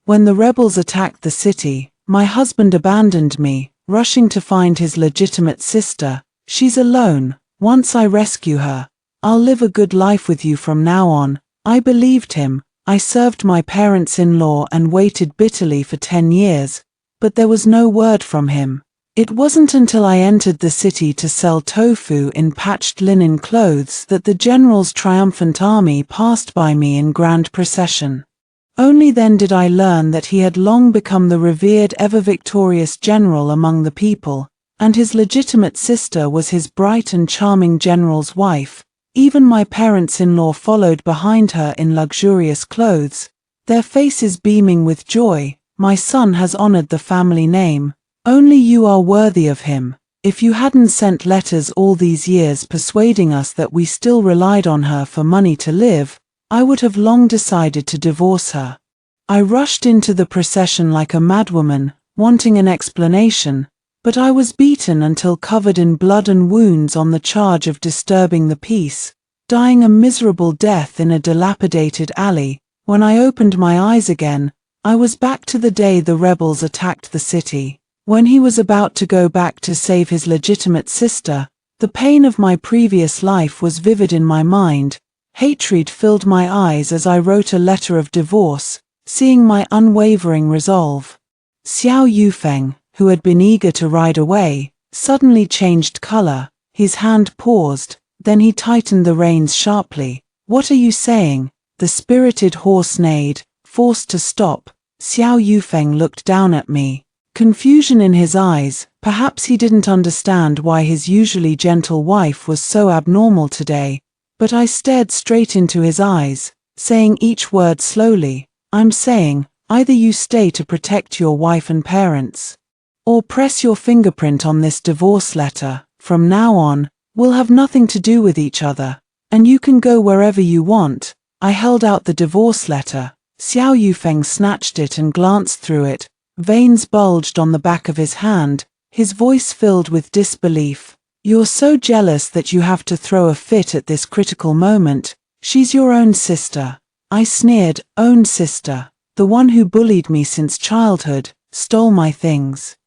When the rebels attacked the city, my husband abandoned me, rushing to find his legitimate sister. She's alone. Once I rescue her, I'll live a good life with you from now on. I believed him. I served my parents-in-law and waited bitterly for 10 years, but there was no word from him. It wasn't until I entered the city to sell tofu in patched linen clothes that the general's triumphant army passed by me in grand procession. Only then did I learn that he had long become the revered, ever-victorious general among the people, and his legitimate sister was his bright and charming general's wife. Even my parents-in-law followed behind her in luxurious clothes, their faces beaming with joy. My son has honored the family name. Only you are worthy of him. If you hadn't sent letters all these years persuading us that we still relied on her for money to live, I would have long decided to divorce her. I rushed into the procession like a madwoman, wanting an explanation, but I was beaten until covered in blood and wounds on the charge of disturbing the peace, dying a miserable death in a dilapidated alley. When I opened my eyes again, I was back to the day the rebels attacked the city. When he was about to go back to save his legitimate sister, the pain of my previous life was vivid in my mind. Hatred filled my eyes as I wrote a letter of divorce, seeing my unwavering resolve. Xiao Yufeng, who had been eager to ride away, suddenly changed color. His hand paused, then he tightened the reins sharply. "What are you saying?" The spirited horse neighed, forced to stop. Xiao Yufeng looked down at me, confusion in his eyes. Perhaps he didn't understand why his usually gentle wife was so abnormal today, but I stared straight into his eyes, saying each word slowly. "I'm saying, either you stay to protect your wife and parents, or press your fingerprint on this divorce letter. From now on, we'll have nothing to do with each other, and you can go wherever you want." I held out the divorce letter. Xiao Yufeng snatched it and glanced through it. Veins bulged on the back of his hand, his voice filled with disbelief. "You're so jealous that you have to throw a fit at this critical moment. She's your own sister." I sneered. "Own sister? The one who bullied me since childhood, stole my things,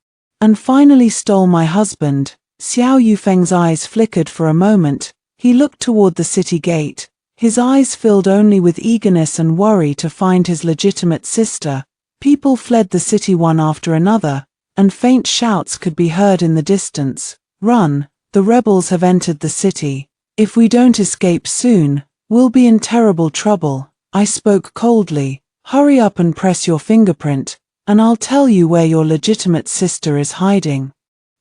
and finally stole my husband." Xiao Yufeng's eyes flickered for a moment. He looked toward the city gate, his eyes filled only with eagerness and worry to find his legitimate sister. People fled the city one after another, and faint shouts could be heard in the distance. "Run, the rebels have entered the city. If we don't escape soon, we'll be in terrible trouble." I spoke coldly. "Hurry up and press your fingerprint, and I'll tell you where your legitimate sister is hiding.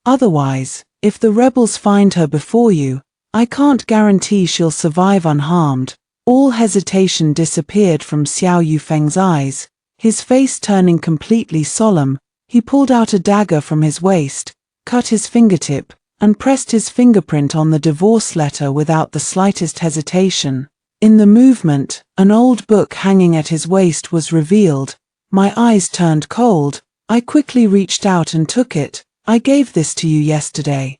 Otherwise, if the rebels find her before you, I can't guarantee she'll survive unharmed." All hesitation disappeared from Xiao Yufeng's eyes. His face turning completely solemn, he pulled out a dagger from his waist, cut his fingertip, and pressed his fingerprint on the divorce letter without the slightest hesitation. In the movement, an old book hanging at his waist was revealed. My eyes turned cold. I quickly reached out and took it. "I gave this to you yesterday.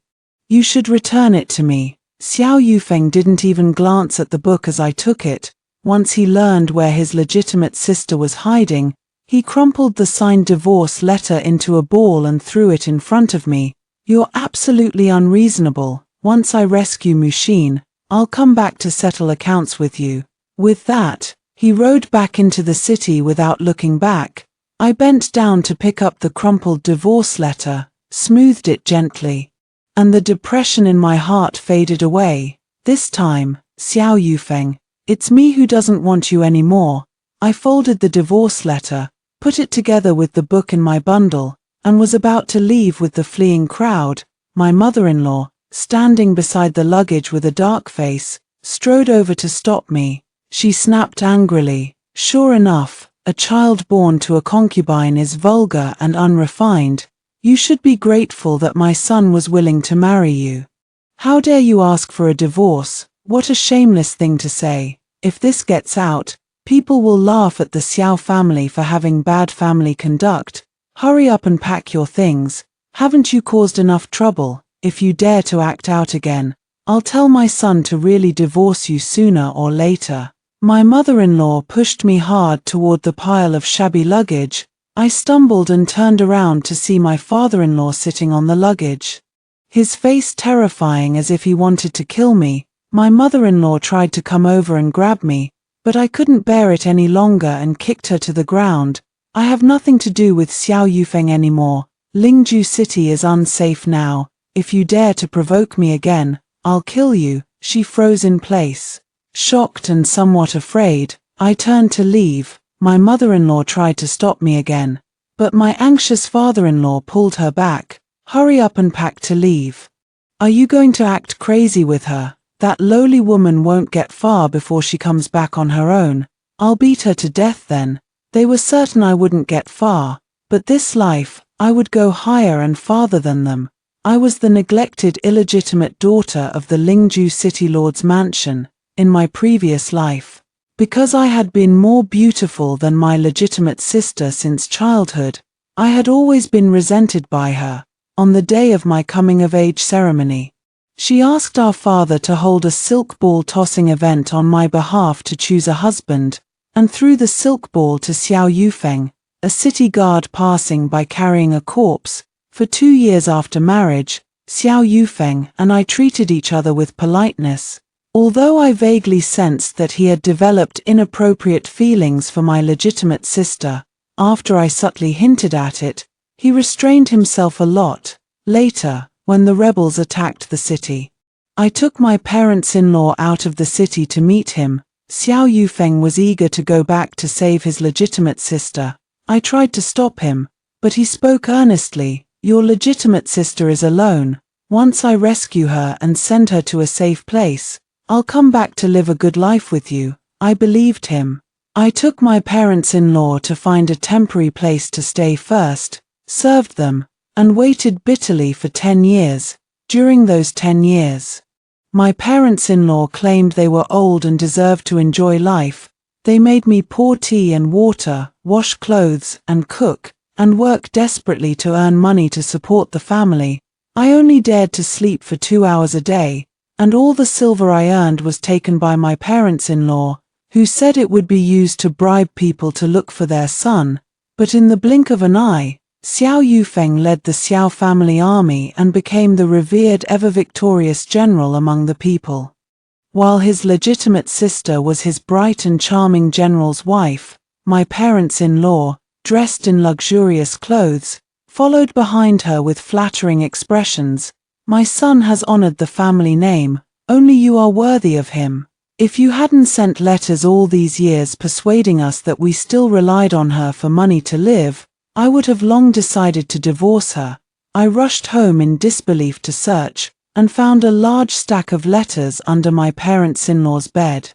You should return it to me." Xiao Yufeng didn't even glance at the book as I took it. Once he learned where his legitimate sister was hiding, he crumpled the signed divorce letter into a ball and threw it in front of me. "You're absolutely unreasonable. Once I rescue Mushin, I'll come back to settle accounts with you." With that, he rode back into the city without looking back. I bent down to pick up the crumpled divorce letter, smoothed it gently, and the depression in my heart faded away. "This time, Xiao Yufeng, it's me who doesn't want you anymore." I folded the divorce letter, put it together with the book in my bundle, and was about to leave with the fleeing crowd. My mother-in-law, standing beside the luggage with a dark face, strode over to stop me. She snapped angrily, "Sure enough, a child born to a concubine is vulgar and unrefined. You should be grateful that my son was willing to marry you. How dare you ask for a divorce? What a shameless thing to say. If this gets out, people will laugh at the Xiao family for having bad family conduct. Hurry up and pack your things. Haven't you caused enough trouble? If you dare to act out again, I'll tell my son to really divorce you sooner or later." My mother-in-law pushed me hard toward the pile of shabby luggage. I stumbled and turned around to see my father-in-law sitting on the luggage. His face terrifying as if he wanted to kill me. My mother-in-law tried to come over and grab me, but I couldn't bear it any longer and kicked her to the ground. I have nothing to do with Xiao Yufeng anymore. Lingju City is unsafe now. If you dare to provoke me again, I'll kill you. She froze in place. Shocked and somewhat afraid, I turned to leave. My mother-in-law tried to stop me again, but my anxious father-in-law pulled her back. Hurry up and pack to leave. Are you going to act crazy with her? That lowly woman won't get far before she comes back on her own. I'll beat her to death then. They were certain I wouldn't get far, but this life, I would go higher and farther than them. I was the neglected illegitimate daughter of the Lingju City Lord's mansion, in my previous life. Because I had been more beautiful than my legitimate sister since childhood, I had always been resented by her. On the day of my coming-of-age ceremony, she asked our father to hold a silk ball tossing event on my behalf to choose a husband, and threw the silk ball to Xiao Yufeng, a city guard passing by carrying a corpse. For 2 years after marriage, Xiao Yufeng and I treated each other with politeness, although I vaguely sensed that he had developed inappropriate feelings for my legitimate sister. After I subtly hinted at it, he restrained himself a lot. Later, when the rebels attacked the city, I took my parents-in-law out of the city to meet him. Xiao Yufeng was eager to go back to save his legitimate sister. I tried to stop him, but he spoke earnestly. Your legitimate sister is alone. Once I rescue her and send her to a safe place, I'll come back to live a good life with you. I believed him. I took my parents-in-law to find a temporary place to stay first, served them, and waited bitterly for 10 years. During those 10 years, my parents-in-law claimed they were old and deserved to enjoy life. They made me pour tea and water, wash clothes and cook, and work desperately to earn money to support the family. I only dared to sleep for 2 hours a day, and all the silver I earned was taken by my parents-in-law, who said it would be used to bribe people to look for their son. But in the blink of an eye, Xiao Yufeng led the Xiao family army and became the revered ever-victorious general among the people. While his legitimate sister was his bright and charming general's wife, my parents-in-law, dressed in luxurious clothes, followed behind her with flattering expressions. My son has honored the family name, only you are worthy of him. If you hadn't sent letters all these years persuading us that we still relied on her for money to live, I would have long decided to divorce her. I rushed home in disbelief to search, and found a large stack of letters under my parents-in-law's bed.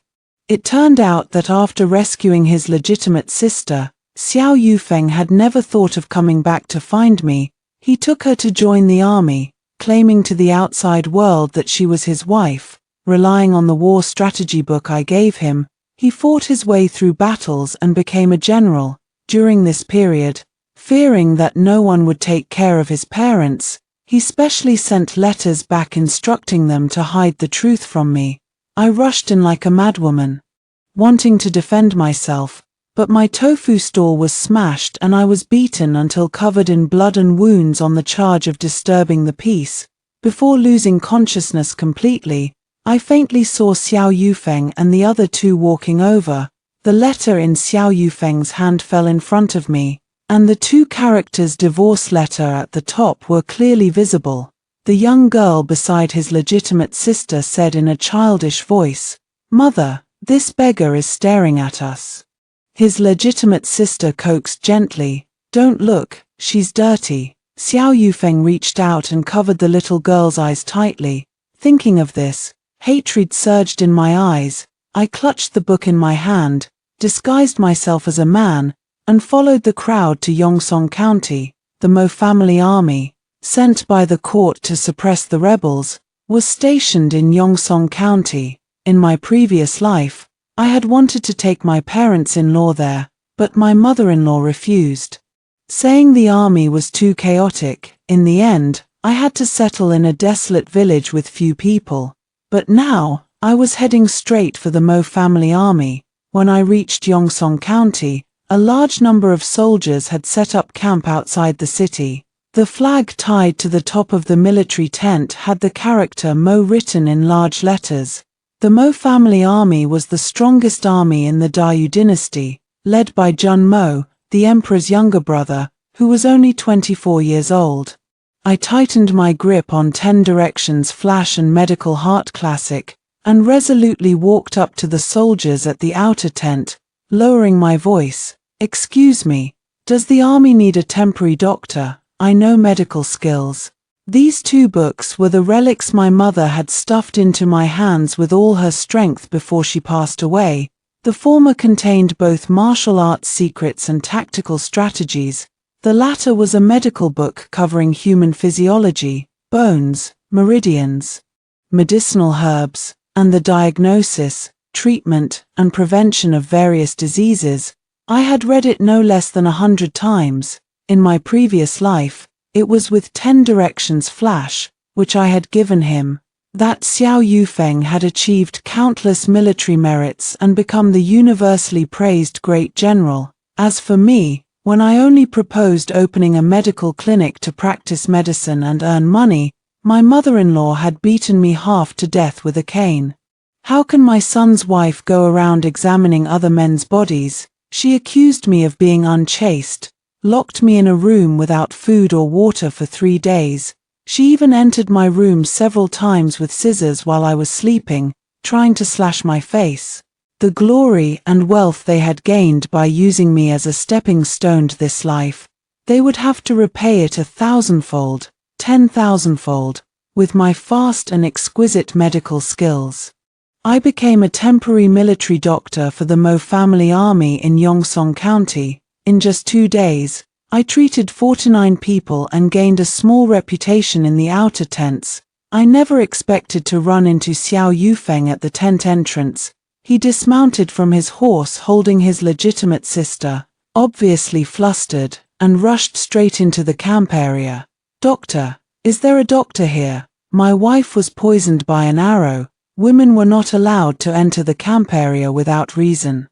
It turned out that after rescuing his legitimate sister, Xiao Yufeng had never thought of coming back to find me. He took her to join the army, claiming to the outside world that she was his wife. Relying on the war strategy book I gave him, he fought his way through battles and became a general. During this period, fearing that no one would take care of his parents, he specially sent letters back instructing them to hide the truth from me. I rushed in like a madwoman, wanting to defend myself, but my tofu stall was smashed and I was beaten until covered in blood and wounds on the charge of disturbing the peace. Before losing consciousness completely, I faintly saw Xiao Yufeng and the other two walking over. The letter in Xiao Yufeng's hand fell in front of me, and the 2 characters divorce letter at the top were clearly visible. The young girl beside his legitimate sister said in a childish voice, "Mother, this beggar is staring at us." His legitimate sister coaxed gently, "Don't look, she's dirty." Xiao Yufeng reached out and covered the little girl's eyes tightly. Thinking of this, hatred surged in my eyes. I clutched the book in my hand, disguised myself as a man, and followed the crowd to Yongzhong County. The Mo family army, sent by the court to suppress the rebels, was stationed in Yongzhong County. In my previous life, I had wanted to take my parents-in-law there, but my mother-in-law refused, saying the army was too chaotic. In the end, I had to settle in a desolate village with few people. But now, I was heading straight for the Mo family army. When I reached Yongzhong County, A large number of soldiers had set up camp outside the city. The flag tied to the top of the military tent had the character Mo written in large letters. The Mo family army was the strongest army in the Dayu dynasty, led by Jun Mo, the emperor's younger brother, who was only 24 years old. I tightened my grip on 10 Directions Flash and Medical Heart Classic, and resolutely walked up to the soldiers at the outer tent, lowering my voice. "Excuse me, does the army need a temporary doctor? I know medical skills." These 2 books were the relics my mother had stuffed into my hands with all her strength before she passed away. The former contained both martial arts secrets and tactical strategies. The latter was a medical book covering human physiology, bones, meridians, medicinal herbs, and the diagnosis, treatment, and prevention of various diseases. I had read it no less than 100 times. In my previous life, it was with 10 Directions Flash, which I had given him, that Xiao Yufeng had achieved countless military merits and become the universally praised great general. As for me, when I only proposed opening a medical clinic to practice medicine and earn money, my mother-in-law had beaten me half to death with a cane. How can my son's wife go around examining other men's bodies? She accused me of being unchaste, locked me in a room without food or water for 3 days. She even entered my room several times with scissors while I was sleeping, trying to slash my face. The glory and wealth they had gained by using me as a stepping stone to this life, they would have to repay it 1,000-fold, 10,000-fold, with my fast and exquisite medical skills. I became a temporary military doctor for the Mo family army in Yongsan County. In just 2 days, I treated 49 people and gained a small reputation in the outer tents. I never expected to run into Xiao Yufeng at the tent entrance. He dismounted from his horse holding his legitimate sister, obviously flustered, and rushed straight into the camp area. "Doctor, is there a doctor here? My wife was poisoned by an arrow." Women were not allowed to enter the camp area without reason.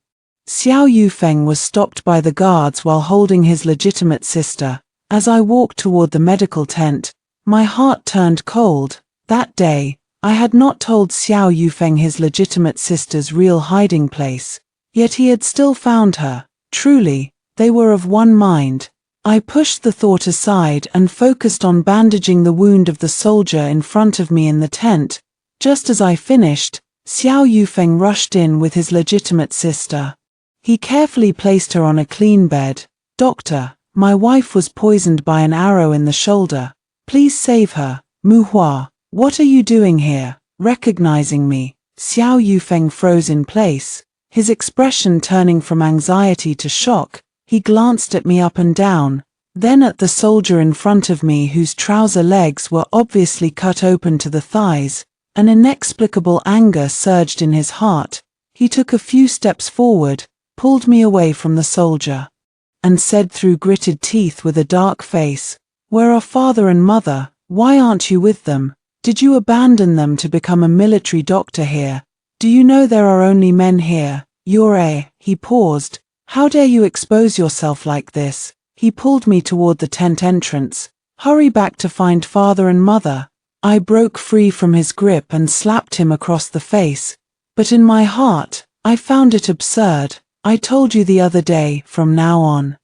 Xiao Yufeng was stopped by the guards while holding his legitimate sister. As I walked toward the medical tent, my heart turned cold. That day, I had not told Xiao Yufeng his legitimate sister's real hiding place, yet he had still found her. Truly, they were of one mind. I pushed the thought aside and focused on bandaging the wound of the soldier in front of me in the tent. Just as I finished, Xiao Yufeng rushed in with his legitimate sister. He carefully placed her on a clean bed. "Doctor, my wife was poisoned by an arrow in the shoulder. Please save her." "Mu Hua, what are you doing here?" Recognizing me, Xiao Yufeng froze in place, his expression turning from anxiety to shock. He glanced at me up and down, then at the soldier in front of me whose trouser legs were obviously cut open to the thighs. An inexplicable anger surged in his heart. He took a few steps forward, pulled me away from the soldier, and said through gritted teeth with a dark face, "Where are father and mother? Why aren't you with them? Did you abandon them to become a military doctor here? Do you know there are only men here? You're a..." He paused. "How dare you expose yourself like this?" He pulled me toward the tent entrance. "Hurry back to find father and mother." I broke free from his grip and slapped him across the face. But in my heart, I found it absurd. "I told you the other day, from now on,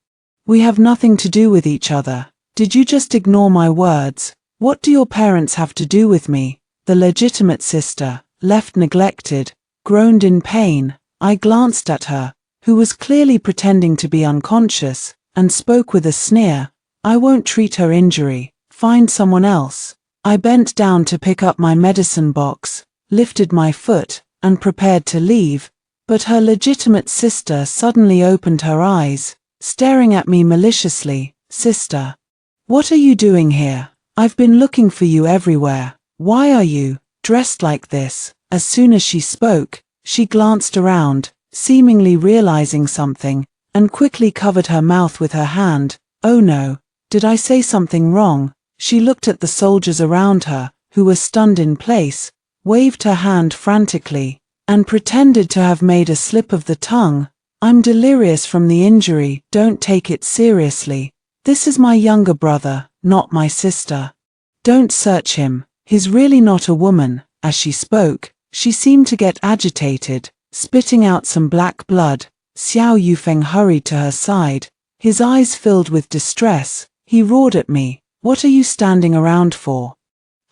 we have nothing to do with each other. Did you just ignore my words? What do your parents have to do with me?" The legitimate sister, left neglected, groaned in pain. I glanced at her, who was clearly pretending to be unconscious, and spoke with a sneer. "I won't treat her injury. Find someone else." I bent down to pick up my medicine box, lifted my foot, and prepared to leave, but her legitimate sister suddenly opened her eyes, staring at me maliciously. "Sister, what are you doing here? I've been looking for you everywhere. Why are you dressed like this?" As soon as she spoke, she glanced around, seemingly realizing something, and quickly covered her mouth with her hand. "Oh no, did I say something wrong?" She looked at the soldiers around her, who were stunned in place, waved her hand frantically, and pretended to have made a slip of the tongue. I'm delirious from the injury, don't take it seriously. This is my younger brother, not my sister. Don't search him, he's really not a woman." As she spoke, she seemed to get agitated, spitting out some black blood. Xiao Yufeng hurried to her side, his eyes filled with distress. He roared at me, "What are you standing around for?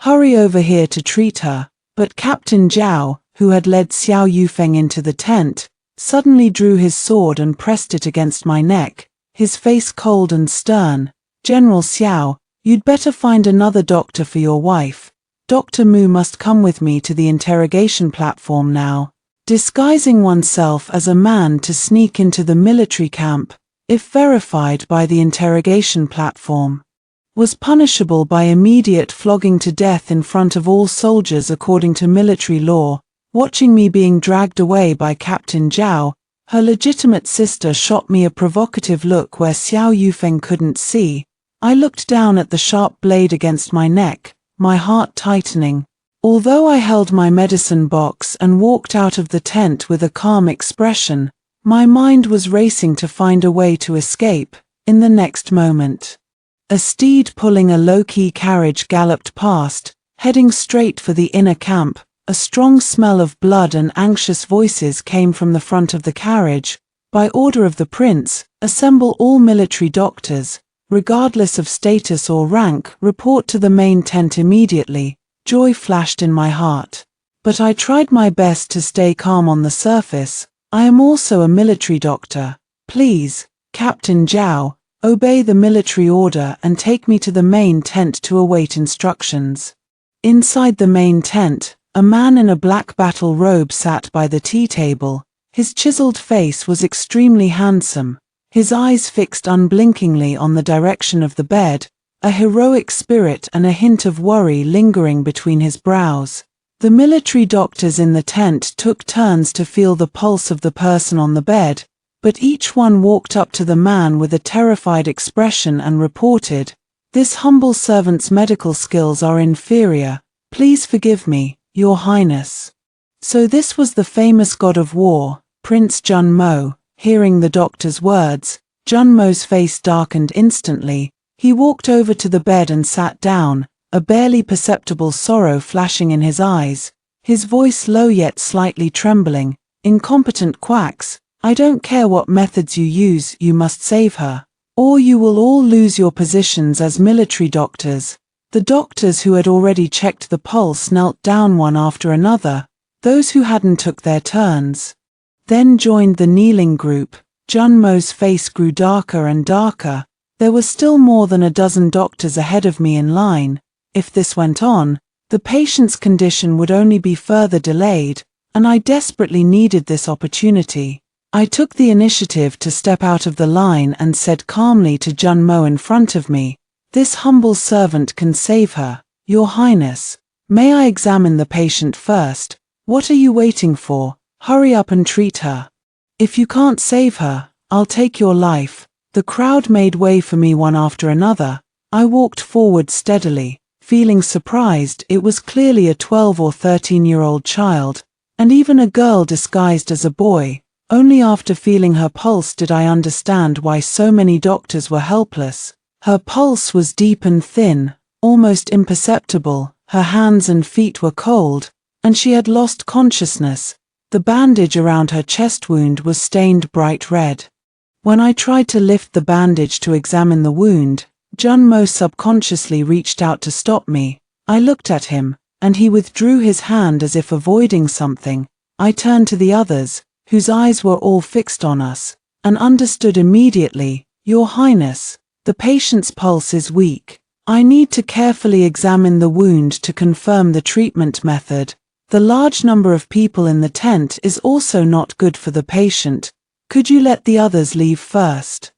Hurry over here to treat her." But Captain Zhao, who had led Xiao Yufeng into the tent, suddenly drew his sword and pressed it against my neck, his face cold and stern. "General Xiao, you'd better find another doctor for your wife. Dr. Mu must come with me to the interrogation platform now." Disguising oneself as a man to sneak into the military camp, if verified by the interrogation platform, was punishable by immediate flogging to death in front of all soldiers according to military law. Watching me being dragged away by Captain Zhao, her legitimate sister shot me a provocative look where Xiao Yufeng couldn't see. I looked down at the sharp blade against my neck, my heart tightening. Although I held my medicine box and walked out of the tent with a calm expression, my mind was racing to find a way to escape. In the next moment, a steed pulling a low-key carriage galloped past, heading straight for the inner camp. A strong smell of blood and anxious voices came from the front of the carriage. "By order of the prince, assemble all military doctors, regardless of status or rank, report to the main tent immediately." Joy flashed in my heart. But I tried my best to stay calm on the surface. "I am also a military doctor. Please, Captain Zhao, obey the military order and take me to the main tent to await instructions." Inside the main tent, a man in a black battle robe sat by the tea table. His chiseled face was extremely handsome, his eyes fixed unblinkingly on the direction of the bed, a heroic spirit and a hint of worry lingering between his brows. The military doctors in the tent took turns to feel the pulse of the person on the bed, but each one walked up to the man with a terrified expression and reported, "This humble servant's medical skills are inferior. Please forgive me, Your Highness." So this was the famous god of war, Prince Jun Mo. Hearing the doctor's words, Jun Mo's face darkened instantly. He walked over to the bed and sat down, a barely perceptible sorrow flashing in his eyes, his voice low yet slightly trembling. "Incompetent quacks, I don't care what methods you use, you must save her, or you will all lose your positions as military doctors." The doctors who had already checked the pulse knelt down one after another. Those who hadn't took their turns. Then joined the kneeling group. Jun Mo's face grew darker and darker. There were still more than a dozen doctors ahead of me in line. If this went on, the patient's condition would only be further delayed, and I desperately needed this opportunity. I took the initiative to step out of the line and said calmly to Jun Mo in front of me, "This humble servant can save her, Your Highness. May I examine the patient first? What are you waiting for? Hurry up and treat her. If you can't save her, I'll take your life." The crowd made way for me one after another. I walked forward steadily, feeling surprised. It was clearly a 12 or 13-year-old child, and even a girl disguised as a boy. Only after feeling her pulse did I understand why so many doctors were helpless. Her pulse was deep and thin, almost imperceptible, her hands and feet were cold, and she had lost consciousness. The bandage around her chest wound was stained bright red. When I tried to lift the bandage to examine the wound, Jun Mo subconsciously reached out to stop me. I looked at him, and he withdrew his hand as if avoiding something. I turned to the others, whose eyes were all fixed on us, and understood immediately, "Your Highness, the patient's pulse is weak. I need to carefully examine the wound to confirm the treatment method. The large number of people in the tent is also not good for the patient. Could you let the others leave first?"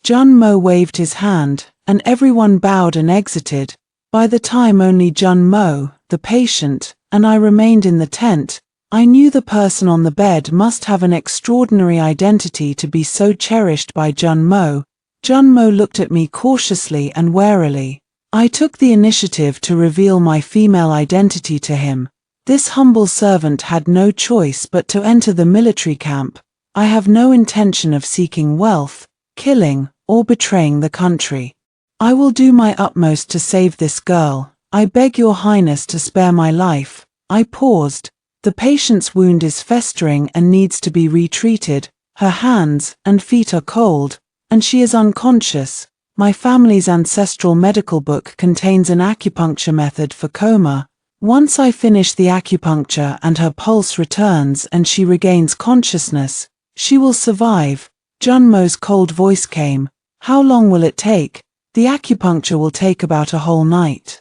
Jun Mo waved his hand, and everyone bowed and exited. By the time only Jun Mo, the patient, and I remained in the tent, I knew the person on the bed must have an extraordinary identity to be so cherished by Jun Mo. Jun Mo looked at me cautiously and warily. I took the initiative to reveal my female identity to him. This humble servant had no choice but to enter the military camp. I have no intention of seeking wealth, killing, or betraying the country. I will do my utmost to save this girl. I beg your highness to spare my life." I paused. The patient's wound is festering and needs to be retreated. Her hands and feet are cold, and she is unconscious. My family's ancestral medical book contains an acupuncture method for coma. Once I finish the acupuncture and her pulse returns and she regains consciousness, she will survive. Junmo's cold voice came. "How long will it take?" "The acupuncture will take about a whole night.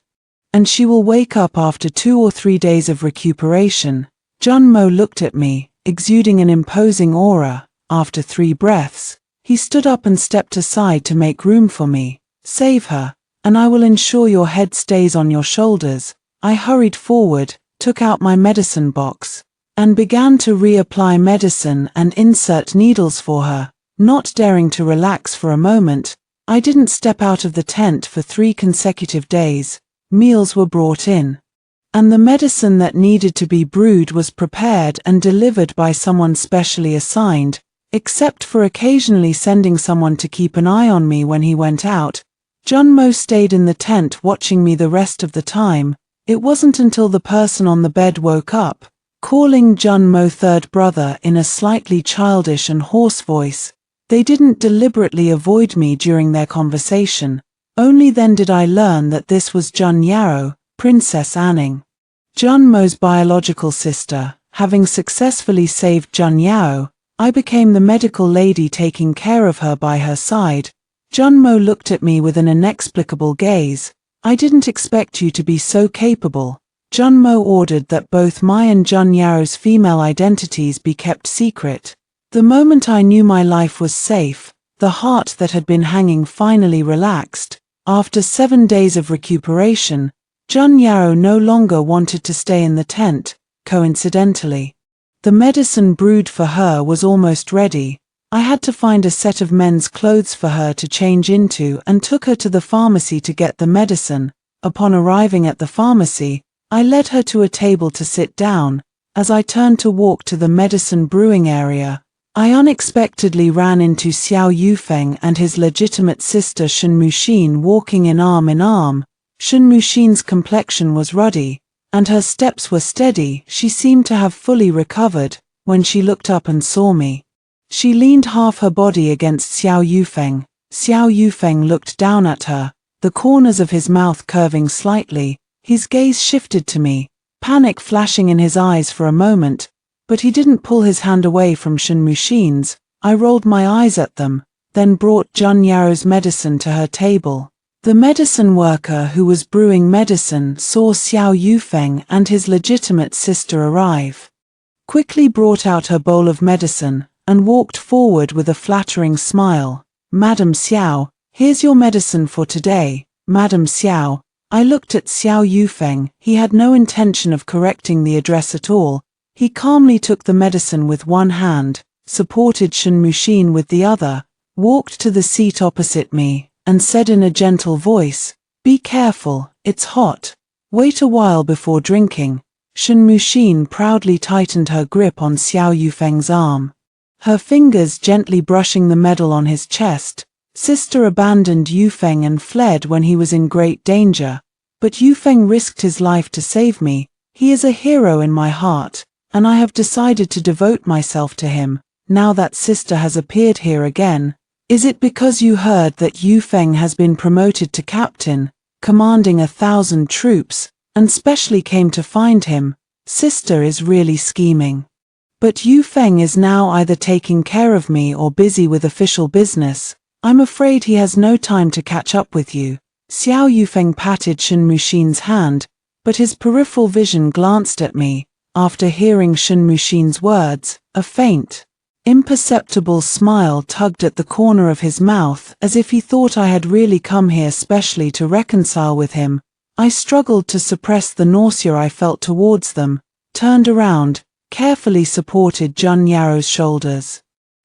And she will wake up after 2 or 3 days of recuperation." Junmo looked at me, exuding an imposing aura. After 3 breaths, he stood up and stepped aside to make room for me. "Save her, and I will ensure your head stays on your shoulders." I hurried forward, took out my medicine box, and began to reapply medicine and insert needles for her. Not daring to relax for a moment, I didn't step out of the tent for 3 consecutive days. Meals were brought in, and the medicine that needed to be brewed was prepared and delivered by someone specially assigned. Except for occasionally sending someone to keep an eye on me when he went out, Junmo stayed in the tent watching me the rest of the time. It wasn't until the person on the bed woke up, calling Junmo third brother in a slightly childish and hoarse voice. They didn't deliberately avoid me during their conversation. Only then did I learn that this was Jun Yaro, Princess Anning, Junmo's biological sister. Having successfully saved Jun Yao, I became the medical lady taking care of her by her side. Junmo looked at me with an inexplicable gaze. "I didn't expect you to be so capable." Junmo ordered that both my and Jun Yao's female identities be kept secret. The moment I knew my life was safe, the heart that had been hanging finally relaxed. After 7 days of recuperation, Jun Yao no longer wanted to stay in the tent. Coincidentally, the medicine brewed for her was almost ready. I had to find a set of men's clothes for her to change into and took her to the pharmacy to get the medicine. Upon arriving at the pharmacy, I led her to a table to sit down. As I turned to walk to the medicine brewing area, I unexpectedly ran into Xiao Yufeng and his legitimate sister Shen Muxin walking in arm. Shen Muxin's complexion was ruddy, and her steps were steady. She seemed to have fully recovered. When she looked up and saw me, she leaned half her body against Xiao Yufeng. Xiao Yufeng looked down at her, the corners of his mouth curving slightly. His gaze shifted to me, panic flashing in his eyes for a moment, but he didn't pull his hand away from Shen Muxin's. I rolled my eyes at them, then brought Jun Yao's medicine to her table. The medicine worker who was brewing medicine saw Xiao Yufeng and his legitimate sister arrive, quickly brought out her bowl of medicine, and walked forward with a flattering smile. "Madam Xiao, here's your medicine for today." "Madam Xiao." I looked at Xiao Yufeng. He had no intention of correcting the address at all. He calmly took the medicine with one hand, supported Shen Muxin with the other, walked to the seat opposite me, and said in a gentle voice, "Be careful, it's hot. Wait a while before drinking." Shen Muxin proudly tightened her grip on Xiao Yufeng's arm, her fingers gently brushing the medal on his chest. Sister abandoned Yufeng and fled when he was in great danger, but Yufeng risked his life to save me. He is a hero in my heart, and I have decided to devote myself to him. Now that sister has appeared here again, is it because you heard that Yufeng has been promoted to captain, commanding 1,000 troops, and specially came to find him? Sister is really scheming. But Yufeng is now either taking care of me or busy with official business. I'm afraid he has no time to catch up with you. Xiao Yufeng patted Shen Muxin's hand, but his peripheral vision glanced at me. After hearing Shen Muxin's words, a faint, imperceptible smile tugged at the corner of his mouth as if he thought I had really come here specially to reconcile with him. I struggled to suppress the nausea I felt towards them, turned around, carefully supported Jun Yaro's shoulders,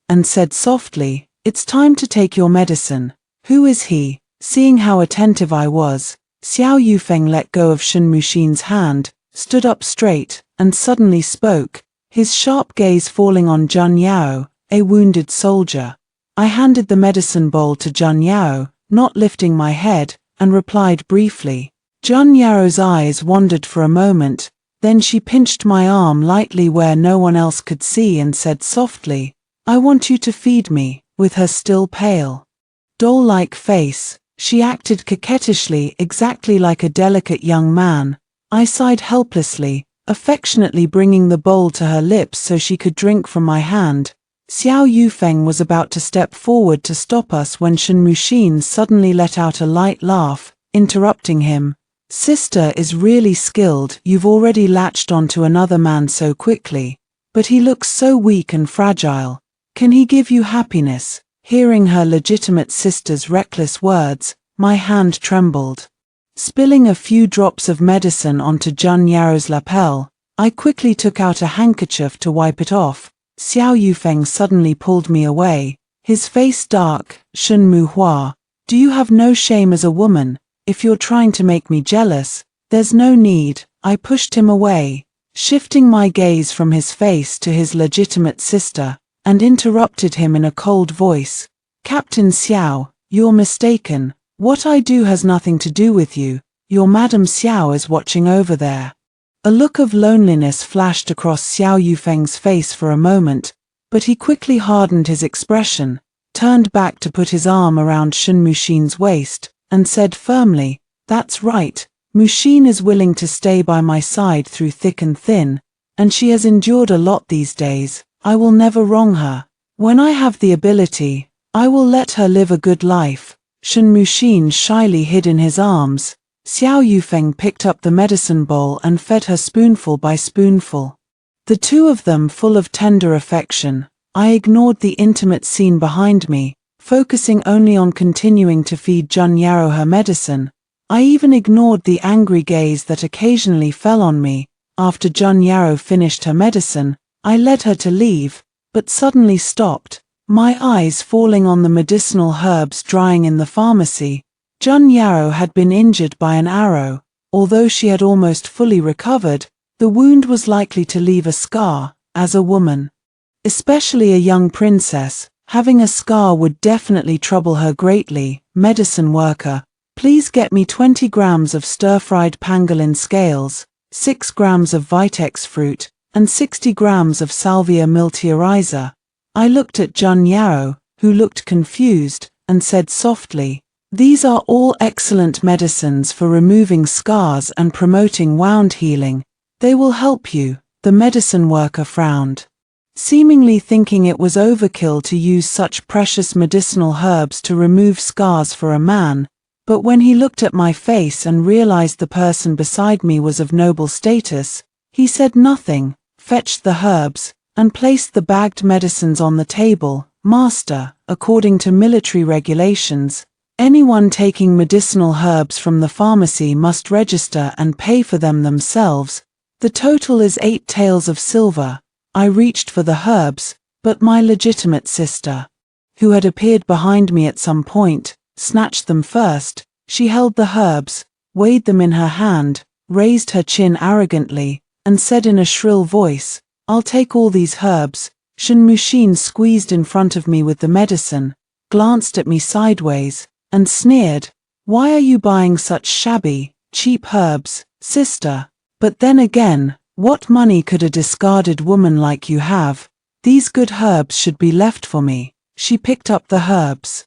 and said softly, "It's time to take your medicine." "Who is he?" Seeing how attentive I was, Xiao Yufeng let go of Shen Muxin's hand, stood up straight, and suddenly spoke, his sharp gaze falling on Jun Yao. a wounded soldier. I handed the medicine bowl to Jun Yao, not lifting my head, and replied briefly. Jun Yao's eyes wandered for a moment, then she pinched my arm lightly where no one else could see and said softly, "I want you to feed me." With her still pale, doll-like face, she acted coquettishly, exactly like a delicate young man. I sighed helplessly, affectionately bringing the bowl to her lips so she could drink from my hand. Xiao Yufeng was about to step forward to stop us when Shen Muxin suddenly let out a light laugh, interrupting him. "Sister is really skilled. You've already latched onto another man so quickly. But he looks so weak and fragile. Can he give you happiness?" Hearing her legitimate sister's reckless words, my hand trembled. Spilling a few drops of medicine onto Jun Yao's lapel, I quickly took out a handkerchief to wipe it off. Xiao Yufeng suddenly pulled me away, his face dark. "Shen Muhua, do you have no shame as a woman? If you're trying to make me jealous, there's no need." I pushed him away, shifting my gaze from his face to his legitimate sister, and interrupted him in a cold voice. "Captain Xiao, you're mistaken. What I do has nothing to do with you. Your Madam Xiao is watching over there." A look of loneliness flashed across Xiao Yufeng's face for a moment, but he quickly hardened his expression, turned back to put his arm around Shen Muxin's waist, and said firmly, "That's right. Muxin is willing to stay by my side through thick and thin, and she has endured a lot these days. I will never wrong her. When I have the ability, I will let her live a good life." Shen Muxin shyly hid in his arms. Xiao Yufeng picked up the medicine bowl and fed her spoonful by spoonful. The two of them full of tender affection. I ignored the intimate scene behind me, focusing only on continuing to feed Jun Yao her medicine. I even ignored the angry gaze that occasionally fell on me. After Jun Yao finished her medicine, I led her to leave, but suddenly stopped, my eyes falling on the medicinal herbs drying in the pharmacy. Jun Yao had been injured by an arrow. Although she had almost fully recovered, the wound was likely to leave a scar. As a woman, especially a young princess, having a scar would definitely trouble her greatly. "Medicine worker, please get me 20 grams of stir-fried pangolin scales, 6 grams of vitex fruit, and 60 grams of Salvia miltioriza." I looked at Jun Yao, who looked confused, and said softly, "These are all excellent medicines for removing scars and promoting wound healing. They will help you." The medicine worker frowned, seemingly thinking it was overkill to use such precious medicinal herbs to remove scars for a man, but when he looked at my face and realized the person beside me was of noble status, he said nothing, fetched the herbs, and placed the bagged medicines on the table. "Master, according to military regulations, anyone taking medicinal herbs from the pharmacy must register and pay for them themselves. The total is 8 taels of silver." I reached for the herbs, but my legitimate sister, who had appeared behind me at some point, snatched them first. She held the herbs, weighed them in her hand, raised her chin arrogantly, and said in a shrill voice, "I'll take all these herbs." Shen Muxin squeezed in front of me with the medicine, glanced at me sideways, and sneered, "Why are you buying such shabby, cheap herbs, sister? But then again, what money could a discarded woman like you have? These good herbs should be left for me." She picked up the herbs,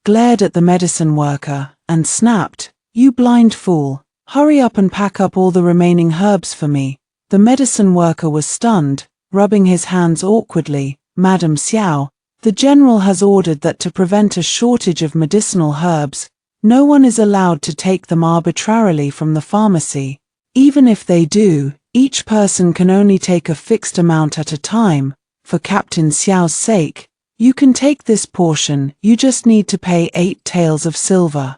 glared at the medicine worker, and snapped, "You blind fool, hurry up and pack up all the remaining herbs for me." The medicine worker was stunned, rubbing his hands awkwardly. "Madam Xiao, the general has ordered that to prevent a shortage of medicinal herbs, no one is allowed to take them arbitrarily from the pharmacy. Even if they do, each person can only take a fixed amount at a time. For Captain Xiao's sake, you can take this portion, you just need to pay 8 taels of silver."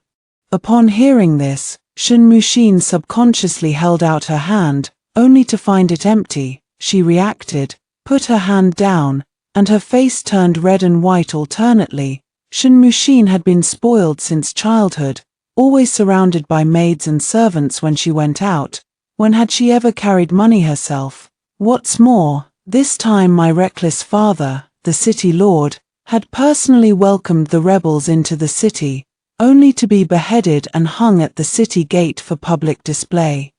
Upon hearing this, Shen Muxin subconsciously held out her hand, only to find it empty. She reacted, put her hand down, and her face turned red and white alternately. Shen Muxin had been spoiled since childhood, always surrounded by maids and servants when she went out. When had she ever carried money herself? What's more, this time my reckless father, the city lord, had personally welcomed the rebels into the city, only to be beheaded and hung at the city gate for public display.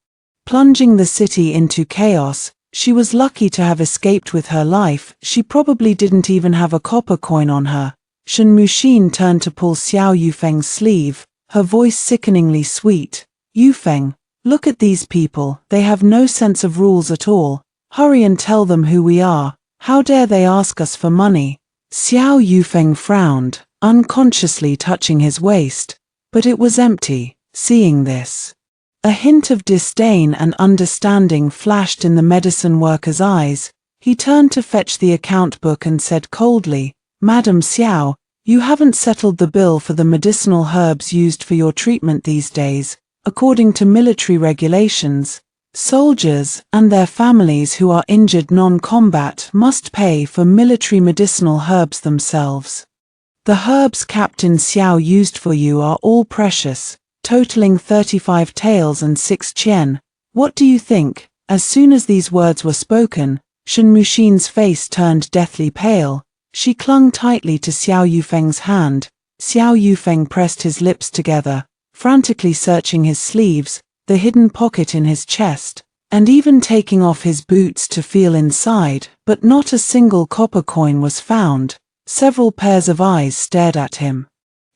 Plunging the city into chaos, she was lucky to have escaped with her life. She probably didn't even have a copper coin on her. Shen Muxin turned to pull Xiao Yufeng's sleeve, her voice sickeningly sweet. Yufeng, look at these people, they have no sense of rules at all. Hurry and tell them who we are. How dare they ask us for money? Xiao Yufeng frowned, unconsciously touching his waist, but it was empty. Seeing this, a hint of disdain and understanding flashed in the medicine worker's eyes. He turned to fetch the account book and said coldly, Madam Xiao, you haven't settled the bill for the medicinal herbs used for your treatment these days. According to military regulations, soldiers and their families who are injured non-combat must pay for military medicinal herbs themselves. The herbs Captain Xiao used for you are all precious, totaling 35 taels and 6 qian. What do you think? As soon as these words were spoken, Shen Muxin's face turned deathly pale. She clung tightly to Xiao Yufeng's hand. Xiao Yufeng pressed his lips together, frantically searching his sleeves, the hidden pocket in his chest, and even taking off his boots to feel inside, but not a single copper coin was found. Several pairs of eyes stared at him.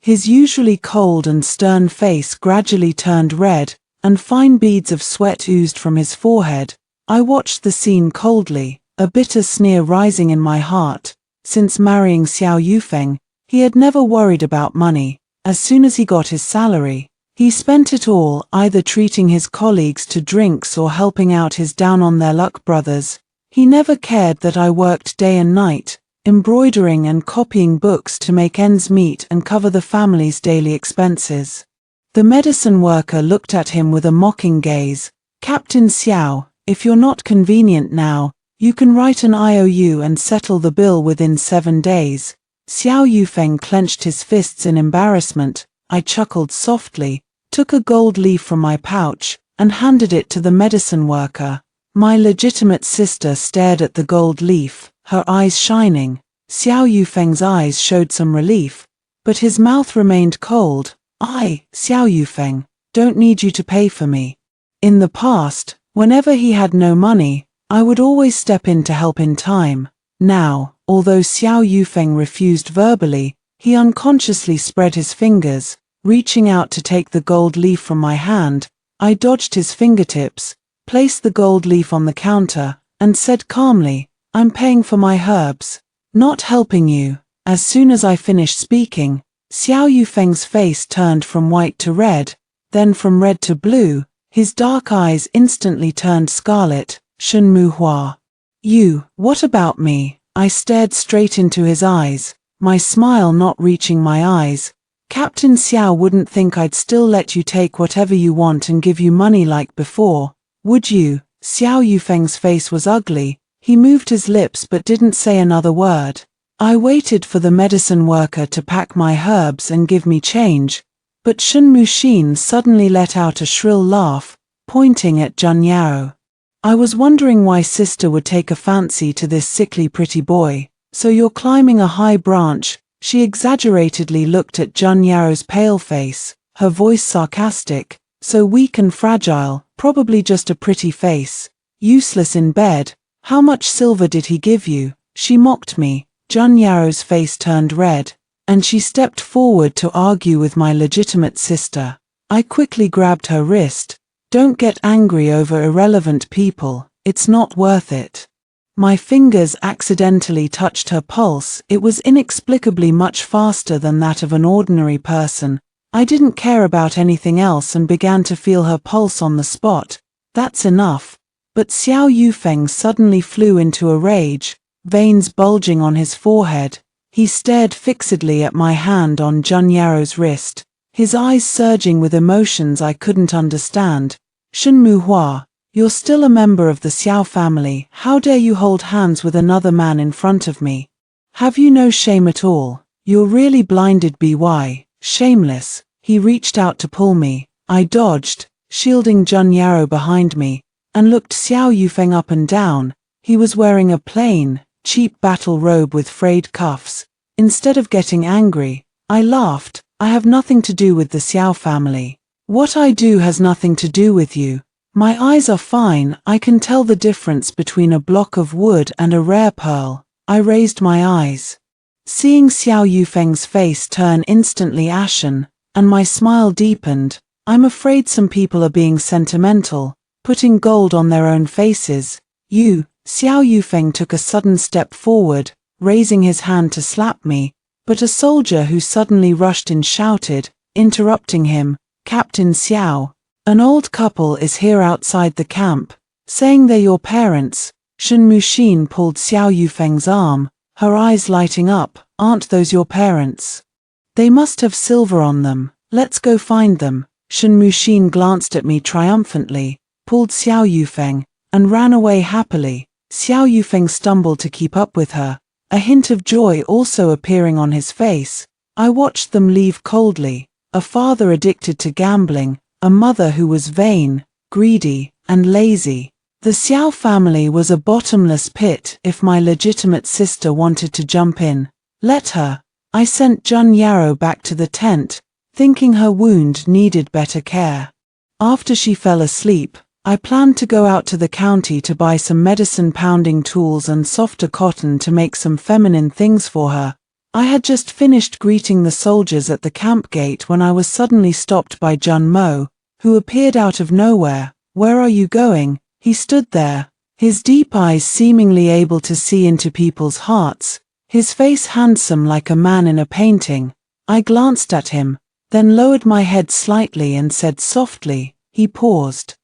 His usually cold and stern face gradually turned red, and fine beads of sweat oozed from his forehead. I watched the scene coldly, a bitter sneer rising in my heart. Since marrying Xiao Yufeng, he had never worried about money. As soon as he got his salary, he spent it all either treating his colleagues to drinks or helping out his down-on-their-luck brothers. He never cared that I worked day and night, embroidering and copying books to make ends meet and cover the family's daily expenses. The medicine worker looked at him with a mocking gaze. Captain Xiao, if you're not convenient now, you can write an IOU and settle the bill within 7 days. Xiao Yufeng clenched his fists in embarrassment. I chuckled softly, took a gold leaf from my pouch, and handed it to the medicine worker. My legitimate sister stared at the gold leaf, her eyes shining. Xiao Yufeng's eyes showed some relief, but his mouth remained cold. Xiao Yufeng, don't need you to pay for me. In the past, whenever he had no money, I would always step in to help in time. Now, although Xiao Yufeng refused verbally, he unconsciously spread his fingers, reaching out to take the gold leaf from my hand. I dodged his fingertips, placed the gold leaf on the counter, and said calmly, I'm paying for my herbs, not helping you. As soon as I finished speaking, Xiao Yufeng's face turned from white to red, then from red to blue. His dark eyes instantly turned scarlet. Shen Muhua. You, what about me? I stared straight into his eyes, my smile not reaching my eyes. Captain Xiao wouldn't think I'd still let you take whatever you want and give you money like before, would you? Xiao Yufeng's face was ugly. He moved his lips but didn't say another word. I waited for the medicine worker to pack my herbs and give me change, but Shen Muxin suddenly let out a shrill laugh, pointing at Jun Yao. I was wondering why sister would take a fancy to this sickly pretty boy. So you're climbing a high branch? She exaggeratedly looked at Jun Yao's pale face, her voice sarcastic. So weak and fragile, probably just a pretty face. Useless in bed. How much silver did he give you? She mocked me. Jun Yao's face turned red, and she stepped forward to argue with my legitimate sister. I quickly grabbed her wrist. Don't get angry over irrelevant people, it's not worth it. My fingers accidentally touched her pulse. It was inexplicably much faster than that of an ordinary person. I didn't care about anything else and began to feel her pulse on the spot. That's enough. But Xiao Yufeng suddenly flew into a rage, veins bulging on his forehead. He stared fixedly at my hand on Jun Yao's wrist, his eyes surging with emotions I couldn't understand. Shen Muhua, you're still a member of the Xiao family. How dare you hold hands with another man in front of me? Have you no shame at all? You're really blinded, by. Shameless. He reached out to pull me. I dodged, shielding Jun Yao behind me, and looked Xiao Yufeng up and down. He was wearing a plain, cheap battle robe with frayed cuffs. Instead of getting angry, I laughed. I have nothing to do with the Xiao family. What I do has nothing to do with you. My eyes are fine, I can tell the difference between a block of wood and a rare pearl. I raised my eyes. Seeing Xiao Yufeng's face turn instantly ashen, and my smile deepened. I'm afraid some people are being sentimental, putting gold on their own faces. You, Xiao Yufeng took a sudden step forward, raising his hand to slap me, but a soldier who suddenly rushed in shouted, interrupting him, Captain Xiao, an old couple is here outside the camp, saying they're your parents. Shen Muxin pulled Xiao Yufeng's arm, her eyes lighting up. Aren't those your parents? They must have silver on them. Let's go find them. Shen Muxin glanced at me triumphantly, pulled Xiao Yufeng, and ran away happily. Xiao Yufeng stumbled to keep up with her, a hint of joy also appearing on his face. I watched them leave coldly, a father addicted to gambling, a mother who was vain, greedy, and lazy. The Xiao family was a bottomless pit. If my legitimate sister wanted to jump in, let her. I sent Jun Yarrow back to the tent, thinking her wound needed better care. After she fell asleep, I planned to go out to the county to buy some medicine pounding tools and softer cotton to make some feminine things for her. I had just finished greeting the soldiers at the camp gate when I was suddenly stopped by Jun Mo, who appeared out of nowhere. Where are you going? He stood there, his deep eyes seemingly able to see into people's hearts, his face handsome like a man in a painting. I glanced at him, then lowered my head slightly and said softly. He paused,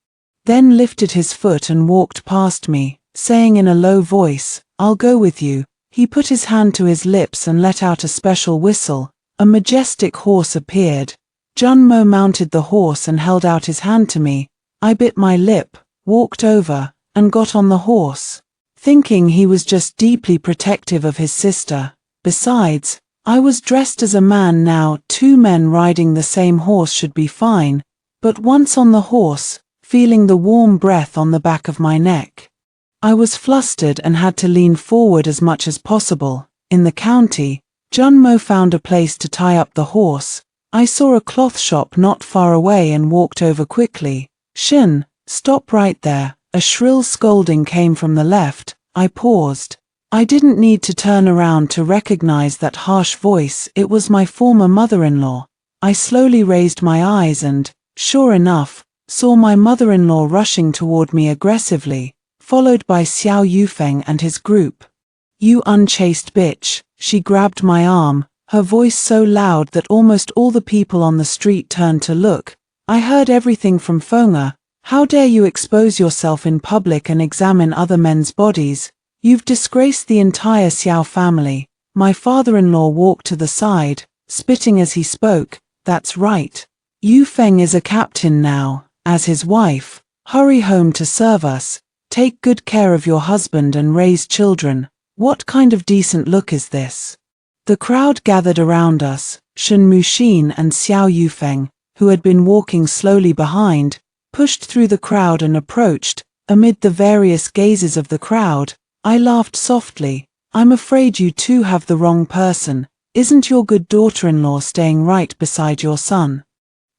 then lifted his foot and walked past me, saying in a low voice, I'll go with you. He put his hand to his lips and let out a special whistle. A majestic horse appeared. Jun Mo mounted the horse and held out his hand to me. I bit my lip, walked over, and got on the horse, thinking he was just deeply protective of his sister. Besides, I was dressed as a man now. 2 men riding the same horse should be fine, but once on the horse, feeling the warm breath on the back of my neck, I was flustered and had to lean forward as much as possible. In the county, Jun Mo found a place to tie up the horse. I saw a cloth shop not far away and walked over quickly. Shin, stop right there. A shrill scolding came from the left. I paused. I didn't need to turn around to recognize that harsh voice. It was my former mother-in-law. I slowly raised my eyes and, sure enough, saw my mother-in-law rushing toward me aggressively, followed by Xiao Yufeng and his group. You unchaste bitch. She grabbed my arm, her voice so loud that almost all the people on the street turned to look. I heard everything from Fenga. How dare you expose yourself in public and examine other men's bodies? You've disgraced the entire Xiao family. My father-in-law walked to the side, spitting as he spoke. That's right. Yu Feng is a captain now. As his wife, hurry home to serve us. Take good care of your husband and raise children. What kind of decent look is this? The crowd gathered around us. Shen Muxin and Xiao Yufeng, who had been walking slowly behind, pushed through the crowd and approached. Amid the various gazes of the crowd, I laughed softly. I'm afraid you two have the wrong person. Isn't your good daughter-in-law staying right beside your son?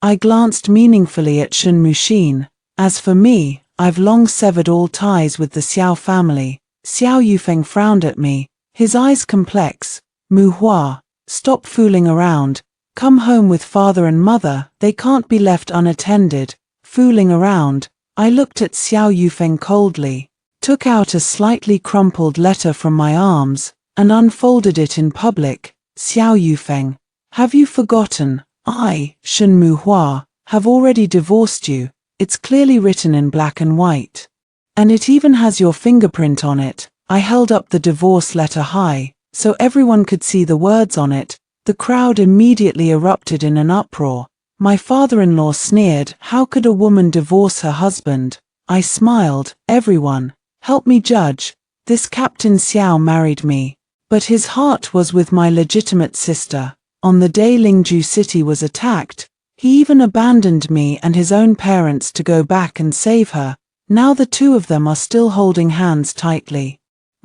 I glanced meaningfully at Shen Muxin. As for me, I've long severed all ties with the Xiao family. Xiao Yufeng frowned at me, his eyes complex. Mu Hua, stop fooling around. Come home with father and mother. They can't be left unattended. Fooling around. I looked at Xiao Yufeng coldly, took out a slightly crumpled letter from my arms, and unfolded it in public. Xiao Yufeng, have you forgotten? I, Shen Muhua, have already divorced you. It's clearly written in black and white. And it even has your fingerprint on it. I held up the divorce letter high, so everyone could see the words on it. The crowd immediately erupted in an uproar. My father-in-law sneered, how could a woman divorce her husband? I smiled, everyone, help me judge. This Captain Xiao married me, but his heart was with my legitimate sister. On the day Lingju City was attacked, he even abandoned me and his own parents to go back and save her. Now the two of them are still holding hands tightly.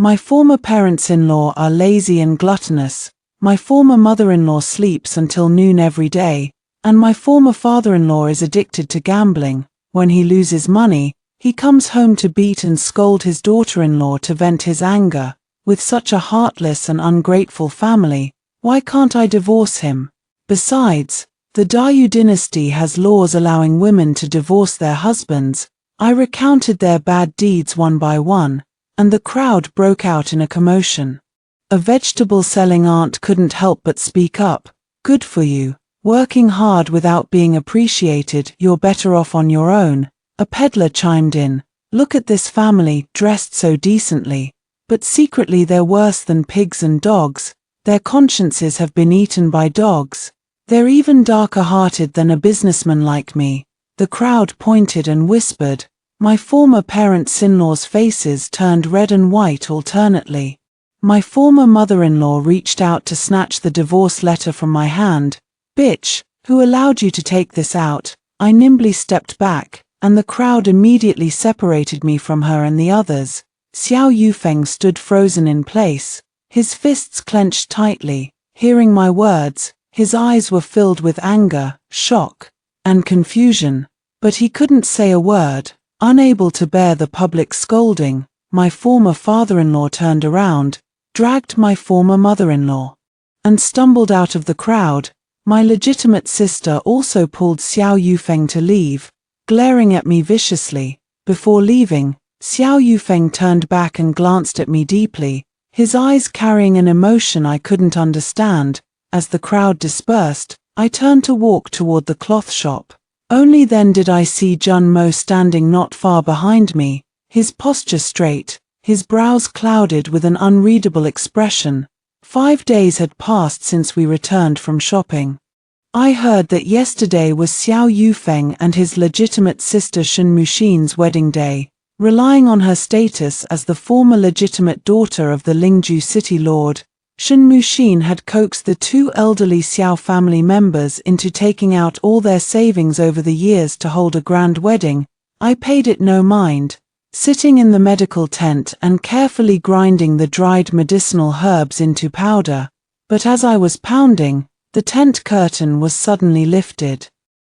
My former parents-in-law are lazy and gluttonous, my former mother-in-law sleeps until noon every day, and my former father-in-law is addicted to gambling. When he loses money, he comes home to beat and scold his daughter-in-law to vent his anger. With such a heartless and ungrateful family, why can't I divorce him? Besides, the Dayu dynasty has laws allowing women to divorce their husbands. I recounted their bad deeds one by one, and the crowd broke out in a commotion. A vegetable-selling aunt couldn't help but speak up. Good for you. Working hard without being appreciated, you're better off on your own. A peddler chimed in. Look at this family, dressed so decently. But secretly they're worse than pigs and dogs. Their consciences have been eaten by dogs. They're even darker-hearted than a businessman like me. The crowd pointed and whispered. My former parents-in-law's faces turned red and white alternately. My former mother-in-law reached out to snatch the divorce letter from my hand. Bitch, who allowed you to take this out? I nimbly stepped back, and the crowd immediately separated me from her and the others. Xiao Yufeng stood frozen in place, his fists clenched tightly. Hearing my words, his eyes were filled with anger, shock, and confusion, but he couldn't say a word. Unable to bear the public scolding, my former father-in-law turned around, dragged my former mother-in-law, and stumbled out of the crowd. My legitimate sister also pulled Xiao Yufeng to leave, glaring at me viciously. Before leaving, Xiao Yufeng turned back and glanced at me deeply, his eyes carrying an emotion I couldn't understand. As the crowd dispersed, I turned to walk toward the cloth shop. Only then did I see Jun Mo standing not far behind me, his posture straight, his brows clouded with an unreadable expression. 5 days had passed since we returned from shopping. I heard that yesterday was Xiao Yufeng and his legitimate sister Shen Muxin's wedding day. Relying on her status as the former legitimate daughter of the Lingju city lord, Shen Muxin had coaxed the two elderly Xiao family members into taking out all their savings over the years to hold a grand wedding. I paid it no mind, sitting in the medical tent and carefully grinding the dried medicinal herbs into powder. But as I was pounding, the tent curtain was suddenly lifted.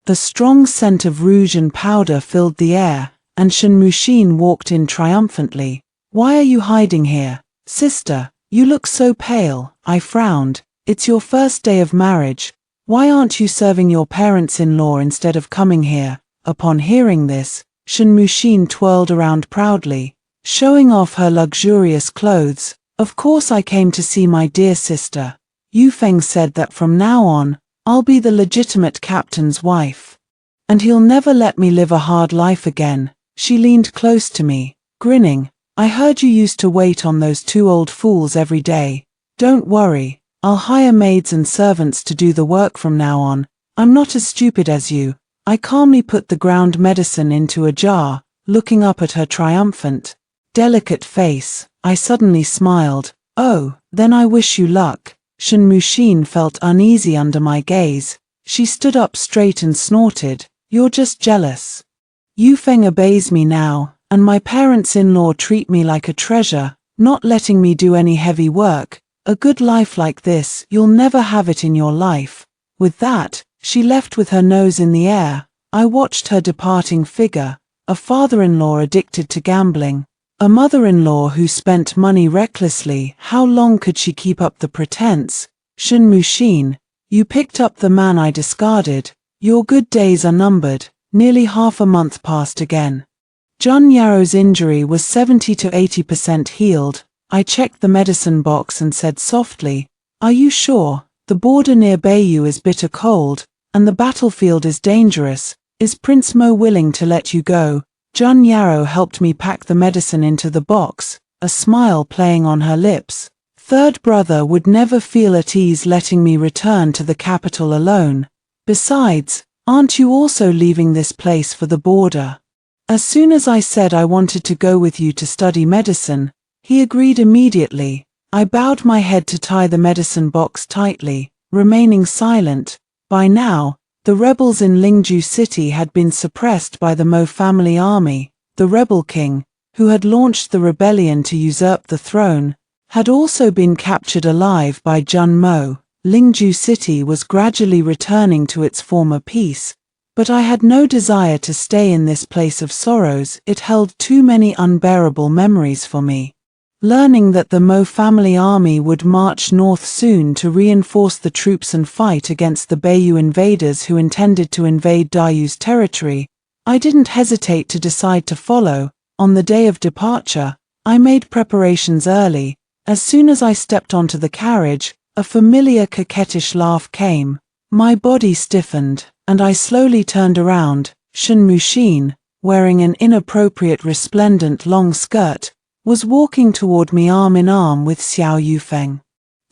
The strong scent of rouge and powder filled the air, and Shen Muxin walked in triumphantly. Why are you hiding here, sister? You look so pale. I frowned. It's your first day of marriage. Why aren't you serving your parents-in-law instead of coming here? Upon hearing this, Shen Muxin twirled around proudly, showing off her luxurious clothes. Of course I came to see my dear sister. Yufeng said that from now on, I'll be the legitimate captain's wife. And he'll never let me live a hard life again. She leaned close to me, grinning. I heard you used to wait on those two old fools every day. Don't worry, I'll hire maids and servants to do the work from now on. I'm not as stupid as you. I calmly put the ground medicine into a jar, looking up at her triumphant, delicate face. I suddenly smiled. Oh, then I wish you luck. Shen Muxin felt uneasy under my gaze. She stood up straight and snorted. You're just jealous. Yufeng obeys me now, and my parents-in-law treat me like a treasure, not letting me do any heavy work. A good life like this, you'll never have it in your life. With that, she left with her nose in the air. I watched her departing figure, a father-in-law addicted to gambling, a mother-in-law who spent money recklessly. How long could she keep up the pretense? Shen Muxin, you picked up the man I discarded. Your good days are numbered. Nearly half a month passed again. Jun Yaro's injury was 70 to 80% healed. I checked the medicine box and said softly, are you sure? The border near Bayou is bitter cold, and the battlefield is dangerous. Is Prince Mo willing to let you go? Jun Yaro helped me pack the medicine into the box, a smile playing on her lips. Third brother would never feel at ease letting me return to the capital alone. Besides, aren't you also leaving this place for the border? As soon as I said I wanted to go with you to study medicine, he agreed immediately. I bowed my head to tie the medicine box tightly, remaining silent. By now, the rebels in Lingju City had been suppressed by the Mo family army. The rebel king, who had launched the rebellion to usurp the throne, had also been captured alive by Jun Mo. Lingju City was gradually returning to its former peace, but I had no desire to stay in this place of sorrows. It held too many unbearable memories for me. Learning that the Mo family army would march north soon to reinforce the troops and fight against the Beiyu invaders who intended to invade Dayu's territory, I didn't hesitate to decide to follow. On the day of departure, I made preparations early. As soon as I stepped onto the carriage, a familiar coquettish laugh came. My body stiffened, and I slowly turned around. Shen Muxin, wearing an inappropriate resplendent long skirt, was walking toward me arm in arm with Xiao Yufeng.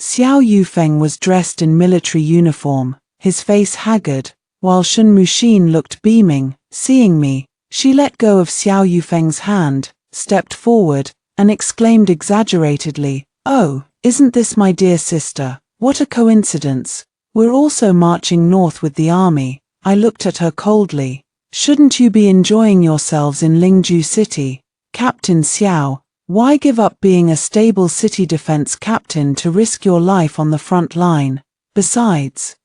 Xiao Yufeng was dressed in military uniform, his face haggard, while Shen Muxin looked beaming. Seeing me, she let go of Xiao Yufeng's hand, stepped forward, and exclaimed exaggeratedly, "Oh, isn't this my dear sister? What a coincidence. We're also marching north with the army." I looked at her coldly. "Shouldn't you be enjoying yourselves in Lingju City? Captain Xiao, why give up being a stable city defense captain to risk your life on the front line? Besides,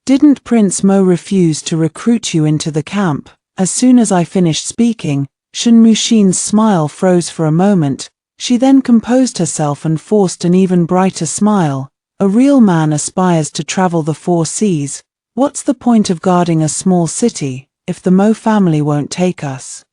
didn't Prince Mo refuse to recruit you into the camp?" As soon as I finished speaking, Shen Muxin's smile froze for a moment. She then composed herself and forced an even brighter smile. "A real man aspires to travel the 4 seas. What's the point of guarding a small city, if the Mo family won't take us?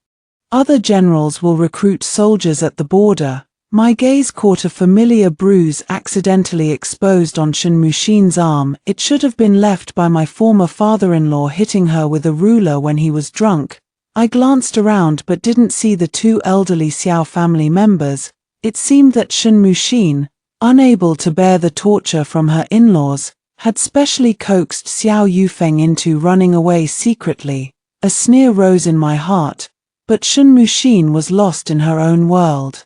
Other generals will recruit soldiers at the border." My gaze caught a familiar bruise accidentally exposed on Shen Muxin's arm. It should have been left by my former father-in-law hitting her with a ruler when he was drunk. I glanced around but didn't see the 2 elderly Xiao family members. It seemed that Shen Muxin, unable to bear the torture from her in-laws, had specially coaxed Xiao Yufeng into running away secretly. A sneer rose in my heart, but Shen Muxin was lost in her own world.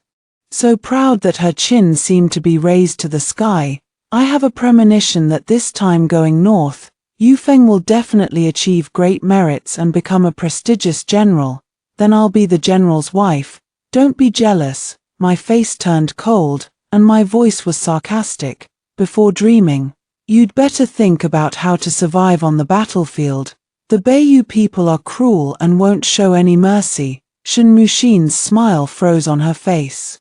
So proud that her chin seemed to be raised to the sky. "I have a premonition that this time going north, Yufeng will definitely achieve great merits and become a prestigious general. Then I'll be the general's wife. Don't be jealous." My face turned cold, and my voice was sarcastic. "Before dreaming, you'd better think about how to survive on the battlefield. The Beiyu people are cruel and won't show any mercy." Shen Muxin's smile froze on her face.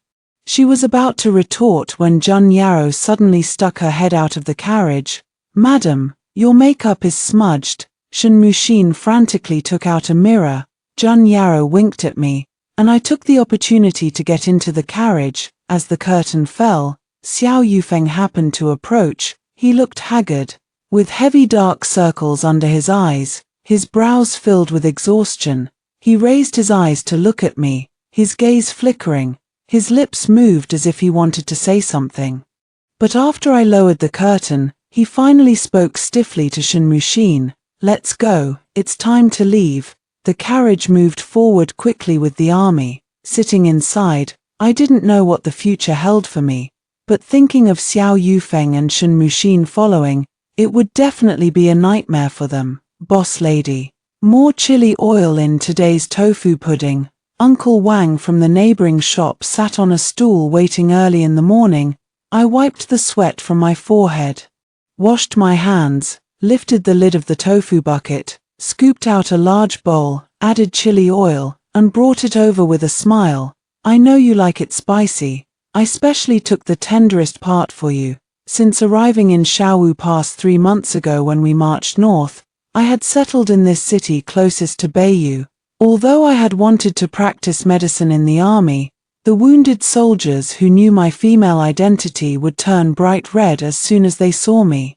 She was about to retort when Jun Yarrow suddenly stuck her head out of the carriage. "Madam, your makeup is smudged." Shen Muxin frantically took out a mirror. Jun Yarrow winked at me, and I took the opportunity to get into the carriage. As the curtain fell, Xiao Yufeng happened to approach. He looked haggard, with heavy dark circles under his eyes, his brows filled with exhaustion. He raised his eyes to look at me, his gaze flickering. His lips moved as if he wanted to say something. But after I lowered the curtain, he finally spoke stiffly to Shen Muxin. "Let's go, it's time to leave." The carriage moved forward quickly with the army. Sitting inside, I didn't know what the future held for me, but thinking of Xiao Yufeng and Shen Muxin following, it would definitely be a nightmare for them. "Boss lady, more chili oil in today's tofu pudding." Uncle Wang from the neighboring shop sat on a stool waiting early in the morning. I wiped the sweat from my forehead, washed my hands, lifted the lid of the tofu bucket, scooped out a large bowl, added chili oil, and brought it over with a smile. "I know you like it spicy. I specially took the tenderest part for you." Since arriving in Shaowu Pass 3 months ago when we marched north, I had settled in this city closest to Beiyu. Although I had wanted to practice medicine in the army, the wounded soldiers who knew my female identity would turn bright red as soon as they saw me,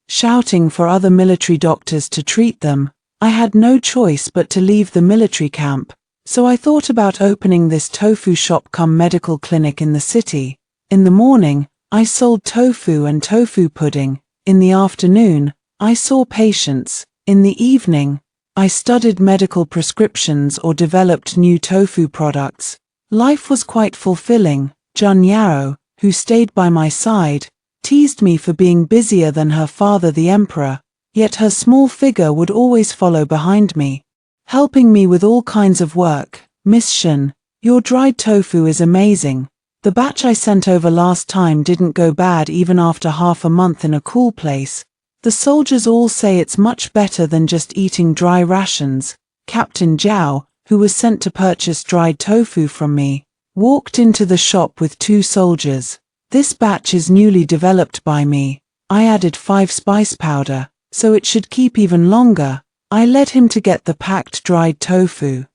shouting for other military doctors to treat them. I had no choice but to leave the military camp, so I thought about opening this tofu shop cum medical clinic in the city. In the morning, I sold tofu and tofu pudding. In the afternoon, I saw patients. In the evening, I studied medical prescriptions or developed new tofu products. Life was quite fulfilling. Jun Yarrow, who stayed by my side, teased me for being busier than her father the emperor, yet her small figure would always follow behind me, helping me with all kinds of work. "Miss Shen, Your dried tofu is amazing. The batch I sent over last time didn't go bad even after half a month in a cool place. The soldiers all say it's much better than just eating dry rations. Captain Zhao, who was sent to purchase dried tofu from me, walked into the shop with 2 soldiers. This batch is newly developed by me. I added 5 spice powder, so it should keep even longer. I led him to get the packed dried tofu.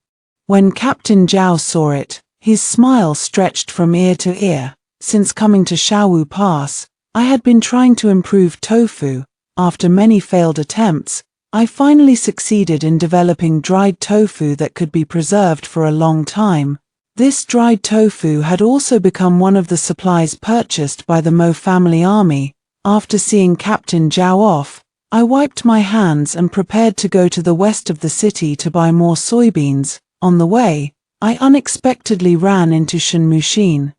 When Captain Zhao saw it, his smile stretched from ear to ear. Since coming to Shaowu Pass, I had been trying to improve tofu. After many failed attempts, I finally succeeded in developing dried tofu that could be preserved for a long time. This dried tofu had also become one of the supplies purchased by the Mo family army. After seeing Captain Zhao off, I wiped my hands and prepared to go to the west of the city to buy more soybeans. On the way, I unexpectedly ran into Shen Muxin,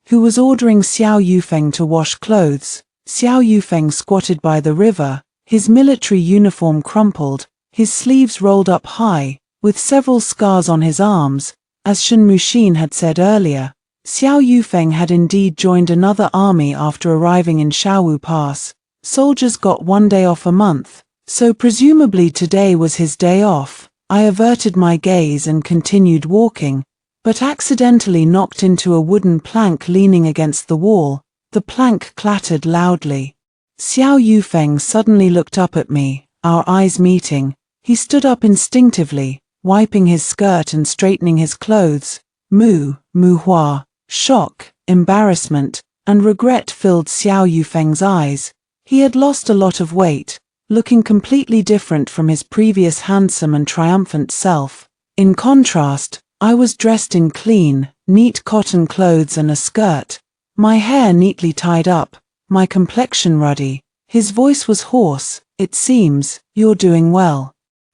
who was ordering Xiao Yufeng to wash clothes. Xiao Yufeng squatted by the river, his military uniform crumpled, his sleeves rolled up high, with several scars on his arms. As Shen Muxin had said earlier, Xiao Yufeng had indeed joined another army after arriving in Shaowu Pass. Soldiers got 1 day off a month, so presumably today was his day off. I averted my gaze and continued walking, but accidentally knocked into a wooden plank leaning against the wall. The plank clattered loudly. Xiao Yufeng suddenly looked up at me, our eyes meeting. He stood up instinctively, wiping his skirt and straightening his clothes. Mu Hua. Shock, embarrassment, and regret filled Xiao Yufeng's eyes. He had lost a lot of weight, looking completely different from his previous handsome and triumphant self. In contrast, I was dressed in clean, neat cotton clothes and a skirt, my hair neatly tied up, my complexion ruddy. His voice was hoarse. It seems, you're doing well.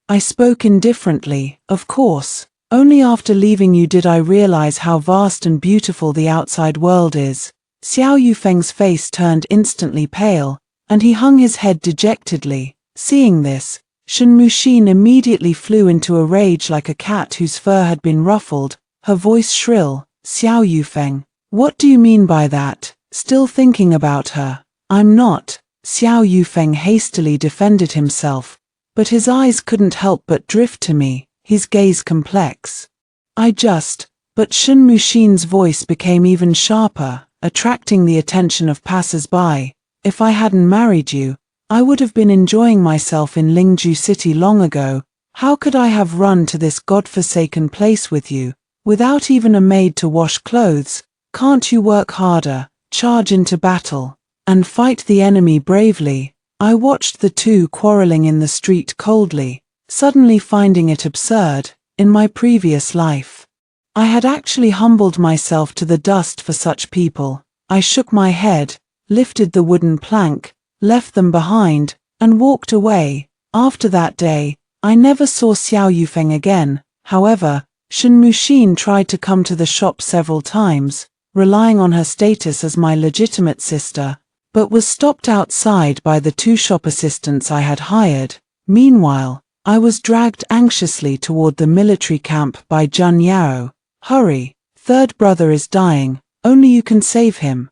I spoke indifferently, of course. Only after leaving you did I realize how vast and beautiful the outside world is. Xiao Yufeng's face turned instantly pale, and he hung his head dejectedly. Seeing this, Shen Muxin immediately flew into a rage like a cat whose fur had been ruffled, her voice shrill. Xiao Yufeng, what do you mean by that? Still thinking about her? I'm not. Xiao Yufeng hastily defended himself, but his eyes couldn't help but drift to me, his gaze complex. But Shen Muxin's voice became even sharper, attracting the attention of passers-by. If I hadn't married you, I would have been enjoying myself in Lingju City long ago. How could I have run to this godforsaken place with you, without even a maid to wash clothes? Can't you work harder, charge into battle, and fight the enemy bravely? I watched the two quarreling in the street coldly, suddenly finding it absurd. In my previous life, I had actually humbled myself to the dust for such people. I shook my head, lifted the wooden plank, left them behind, and walked away. After that day, I never saw Xiao Yufeng again. However, Shen Muxin tried to come to the shop several times, relying on her status as my legitimate sister, but was stopped outside by the 2 shop assistants I had hired. Meanwhile, I was dragged anxiously toward the military camp by Jun Yao. Hurry, third brother is dying, only you can save him.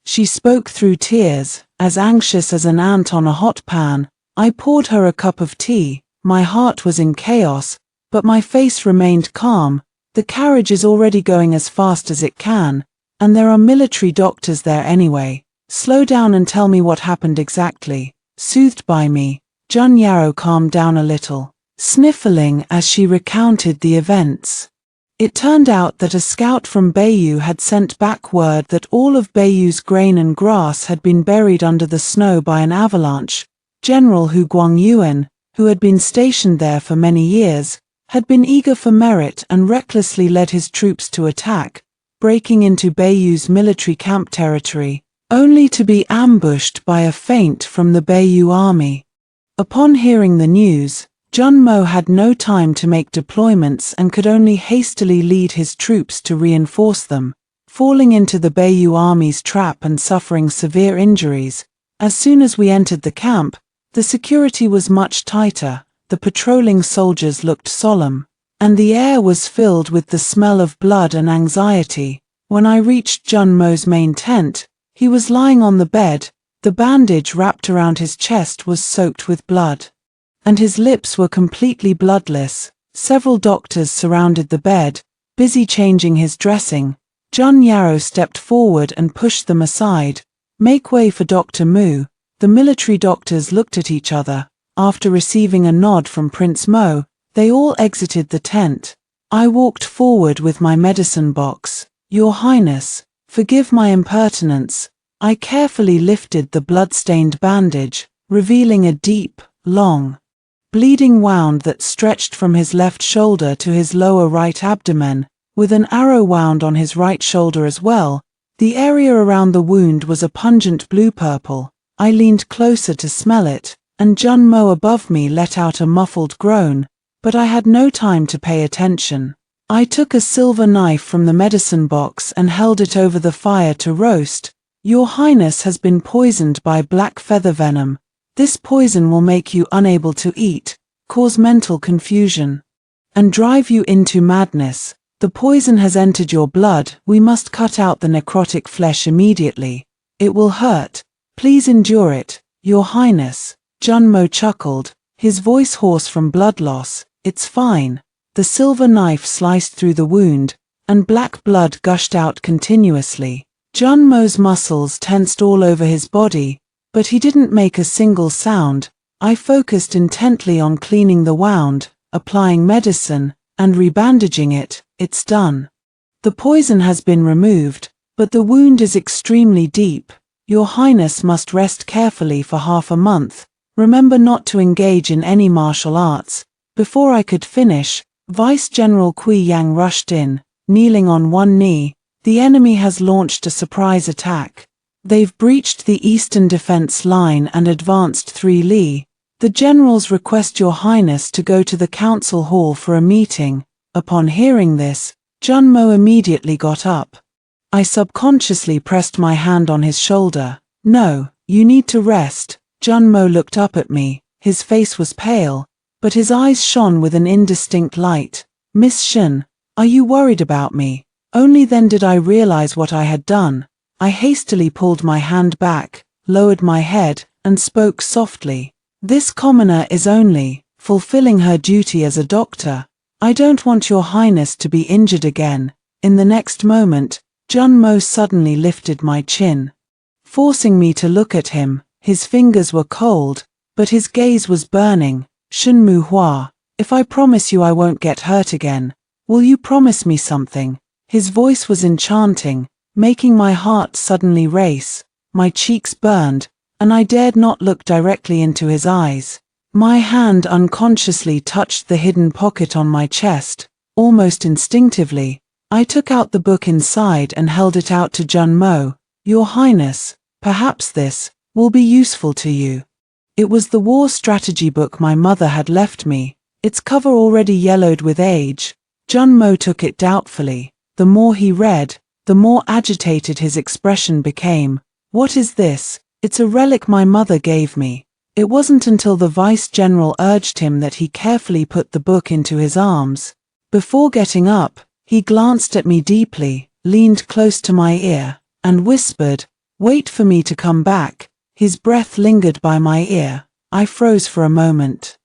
She spoke through tears, as anxious as an ant on a hot pan. I poured her a cup of tea. My heart was in chaos, but my face remained calm. The carriage is already going as fast as it can, and there are military doctors there anyway. Slow down and tell me what happened exactly. Soothed by me, Jun Yao calmed down a little, sniffling as she recounted the events. It turned out that a scout from Beiyu had sent back word that all of Beiyu's grain and grass had been buried under the snow by an avalanche. General Hu Guangyuan, who had been stationed there for many years, had been eager for merit and recklessly led his troops to attack, breaking into Beiyu's military camp territory, only to be ambushed by a feint from the Beiyu army. Upon hearing the news, Jun Mo had no time to make deployments and could only hastily lead his troops to reinforce them, falling into the Beiyu army's trap and suffering severe injuries. As soon as we entered the camp, the security was much tighter. The patrolling soldiers looked solemn. and the air was filled with the smell of blood and anxiety. When I reached Jun Mo's main tent, he was lying on the bed. The bandage wrapped around his chest was soaked with blood, and his lips were completely bloodless. Several doctors surrounded the bed, busy changing his dressing. Jun Yaro stepped forward and pushed them aside. "Make way for Dr. Mu." The military doctors looked at each other. After receiving a nod from Prince Mo, they all exited the tent. I walked forward with my medicine box. "Your Highness, forgive my impertinence." I carefully lifted the blood-stained bandage, revealing a deep, long, bleeding wound that stretched from his left shoulder to his lower right abdomen, with an arrow wound on his right shoulder as well. The area around the wound was a pungent blue-purple. I leaned closer to smell it, and Jun Mo above me let out a muffled groan, but I had no time to pay attention. I took a silver knife from the medicine box and held it over the fire to roast. "Your Highness has been poisoned by black feather venom. This poison will make you unable to eat, cause mental confusion, and drive you into madness. The poison has entered your blood. We must cut out the necrotic flesh immediately. It will hurt. Please endure it, Your Highness." Jun Mo chuckled, his voice hoarse from blood loss. "It's fine." The silver knife sliced through the wound, and black blood gushed out continuously. Jun Mo's muscles tensed all over his body, but he didn't make a single sound. I focused intently on cleaning the wound, applying medicine, and rebandaging it. "It's done. The poison has been removed, but the wound is extremely deep. Your Highness must rest carefully for half a month. Remember not to engage in any martial arts." Before I could finish, Vice General Kui Yang rushed in, kneeling on one knee. "The enemy has launched a surprise attack. They've breached the eastern defense line and advanced 3 li. The generals request Your Highness to go to the council hall for a meeting." Upon hearing this, Jun Mo immediately got up. I subconsciously pressed my hand on his shoulder. "No, you need to rest." Jun Mo looked up at me. His face was pale, but his eyes shone with an indistinct light. "Miss Shin, are you worried about me?" Only then did I realize what I had done. I hastily pulled my hand back, lowered my head, and spoke softly. "This commoner is only fulfilling her duty as a doctor. I don't want Your Highness to be injured again." In the next moment, Jun Mo suddenly lifted my chin, forcing me to look at him. His fingers were cold, but his gaze was burning. "Shun Mu Hua, if I promise you I won't get hurt again, will you promise me something?" His voice was enchanting, making my heart suddenly race. My cheeks burned, and I dared not look directly into his eyes. My hand unconsciously touched the hidden pocket on my chest. Almost instinctively, I took out the book inside and held it out to Jun Mo. "Your Highness, perhaps this will be useful to you." It was the war strategy book my mother had left me, its cover already yellowed with age. Jun Mo took it doubtfully. The more he read, the more agitated his expression became. "What is this?" "It's a relic my mother gave me." It wasn't until the vice general urged him that he carefully put the book into his arms. Before getting up, he glanced at me deeply, leaned close to my ear, and whispered, "Wait for me to come back." His breath lingered by my ear. I froze for a moment,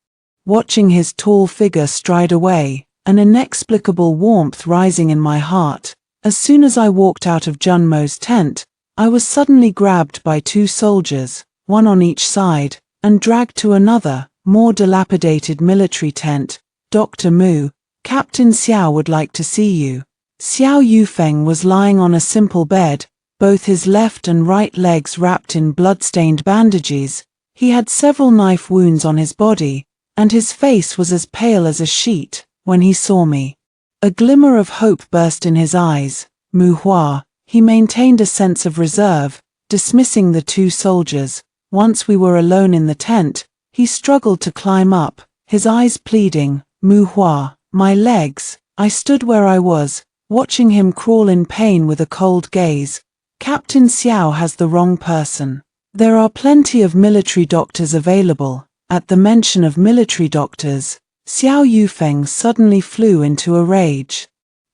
watching his tall figure stride away, an inexplicable warmth rising in my heart. As soon as I walked out of Jun Mo's tent, I was suddenly grabbed by 2 soldiers, one on each side, and dragged to another, more dilapidated military tent. "Dr. Mu, Captain Xiao would like to see you." Xiao Yufeng was lying on a simple bed, both his left and right legs wrapped in blood-stained bandages. He had several knife wounds on his body, and his face was as pale as a sheet. When he saw me, a glimmer of hope burst in his eyes. "Mu Hua," he maintained a sense of reserve, dismissing the 2 soldiers. Once we were alone in the tent, he struggled to climb up, his eyes pleading. "Mu Hua, my legs." I stood where I was, watching him crawl in pain with a cold gaze. "Captain Xiao has the wrong person. There are plenty of military doctors available." At the mention of military doctors, Xiao Yufeng suddenly flew into a rage.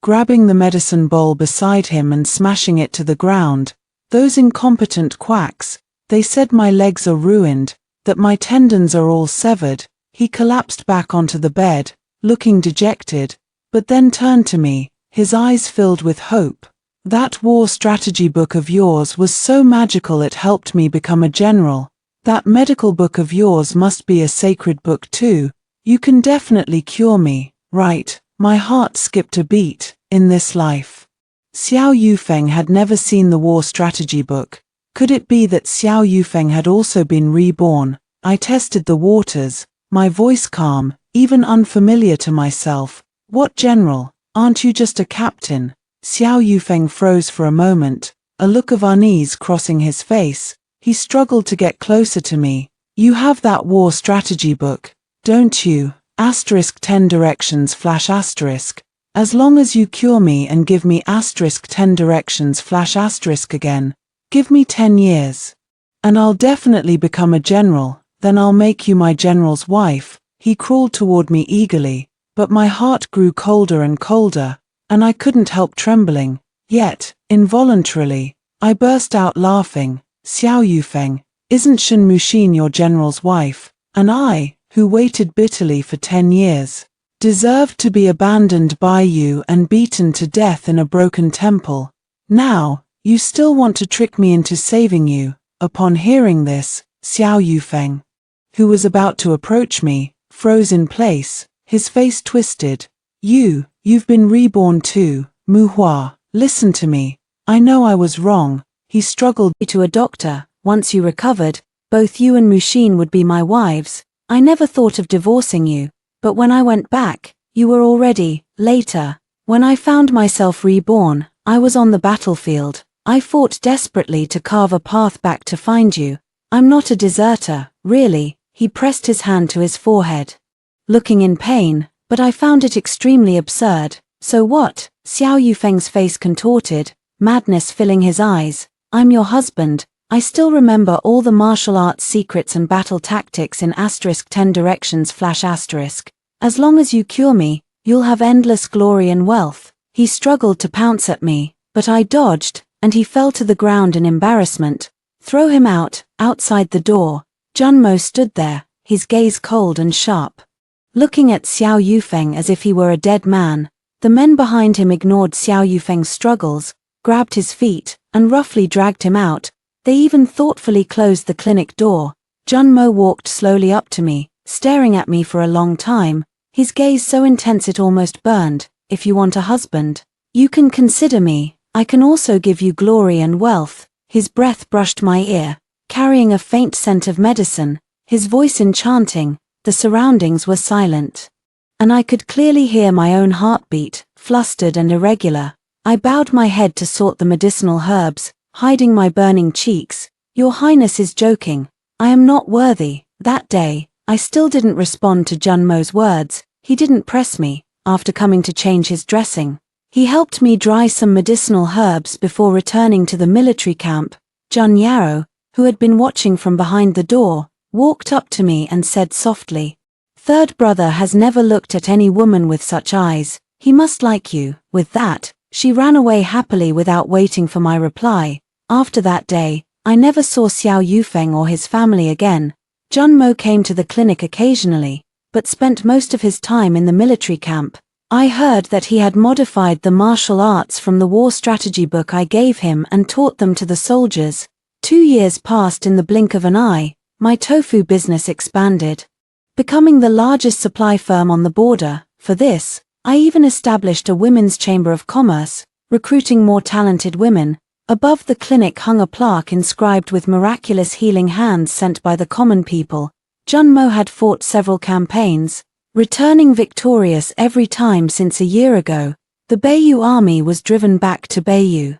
Grabbing the medicine bowl beside him and smashing it to the ground, "Those incompetent quacks, they said my legs are ruined, that my tendons are all severed." He collapsed back onto the bed, looking dejected, but then turned to me, his eyes filled with hope. "That war strategy book of yours was so magical it helped me become a general. That medical book of yours must be a sacred book too. You can definitely cure me, right?" My heart skipped a beat. In this life. Xiao Yufeng had never seen the war strategy book. Could it be that Xiao Yufeng had also been reborn? I tested the waters, my voice calm, even unfamiliar to myself. "What general? Aren't you just a captain?" Xiao Yufeng froze for a moment, a look of unease crossing his face. He struggled to get closer to me. "You have that war strategy book, don't you? *10 directions ***. As long as you cure me and give me *10 directions *** again, give me 10 years. And I'll definitely become a general, then I'll make you my general's wife." He crawled toward me eagerly, but my heart grew colder and colder, and I couldn't help trembling. Yet, involuntarily, I burst out laughing. "Xiao Yufeng, isn't Shen Muxin your general's wife? And I, who waited bitterly for 10 years, deserved to be abandoned by you and beaten to death in a broken temple. Now, you still want to trick me into saving you." Upon hearing this, Xiao Yufeng, who was about to approach me, froze in place, his face twisted. You've been reborn too, Muhua. Listen to me. I know I was wrong." He struggled. "To a doctor, once you recovered, both you and Muxin would be my wives. I never thought of divorcing you. But when I went back, you were already." Later, when I found myself reborn, I was on the battlefield. I fought desperately to carve a path back to find you. I'm not a deserter, really." He pressed his hand to his forehead, looking in pain, but I found it extremely absurd. "So what?" Xiao Yufeng's face contorted, madness filling his eyes. "I'm your husband. I still remember all the martial arts secrets and battle tactics in *10 directions ***. As long as you cure me, you'll have endless glory and wealth." He struggled to pounce at me, but I dodged, and he fell to the ground in embarrassment. "Throw him out." Outside the door, Junmo stood there, his gaze cold and sharp, looking at Xiao Yufeng as if he were a dead man. The men behind him ignored Xiao Yufeng's struggles, grabbed his feet, and roughly dragged him out. They even thoughtfully closed the clinic door. Junmo walked slowly up to me, staring at me for a long time, his gaze so intense it almost burned. "If you want a husband, you can consider me. I can also give you glory and wealth." His breath brushed my ear, carrying a faint scent of medicine, his voice enchanting. The surroundings were silent, and I could clearly hear my own heartbeat, flustered and irregular. I bowed my head to sort the medicinal herbs, hiding my burning cheeks. "Your Highness is joking. I am not worthy." That day, I still didn't respond to Junmo's words. He didn't press me. After coming to change his dressing, he helped me dry some medicinal herbs before returning to the military camp. Jun Yaro, who had been watching from behind the door, walked up to me and said softly, "Third brother has never looked at any woman with such eyes. He must like you." With that, she ran away happily without waiting for my reply. After that day, I never saw Xiao Yufeng or his family again. Junmo came to the clinic occasionally, but spent most of his time in the military camp. I heard that he had modified the martial arts from the war strategy book I gave him and taught them to the soldiers. 2 years passed in the blink of an eye. My tofu business expanded, becoming the largest supply firm on the border. For this, I even established a women's chamber of commerce, recruiting more talented women. Above the clinic hung a plaque inscribed with miraculous healing hands sent by the common people. Junmo had fought several campaigns, returning victorious every time since a year ago. The Beiyu army was driven back to Beiyu,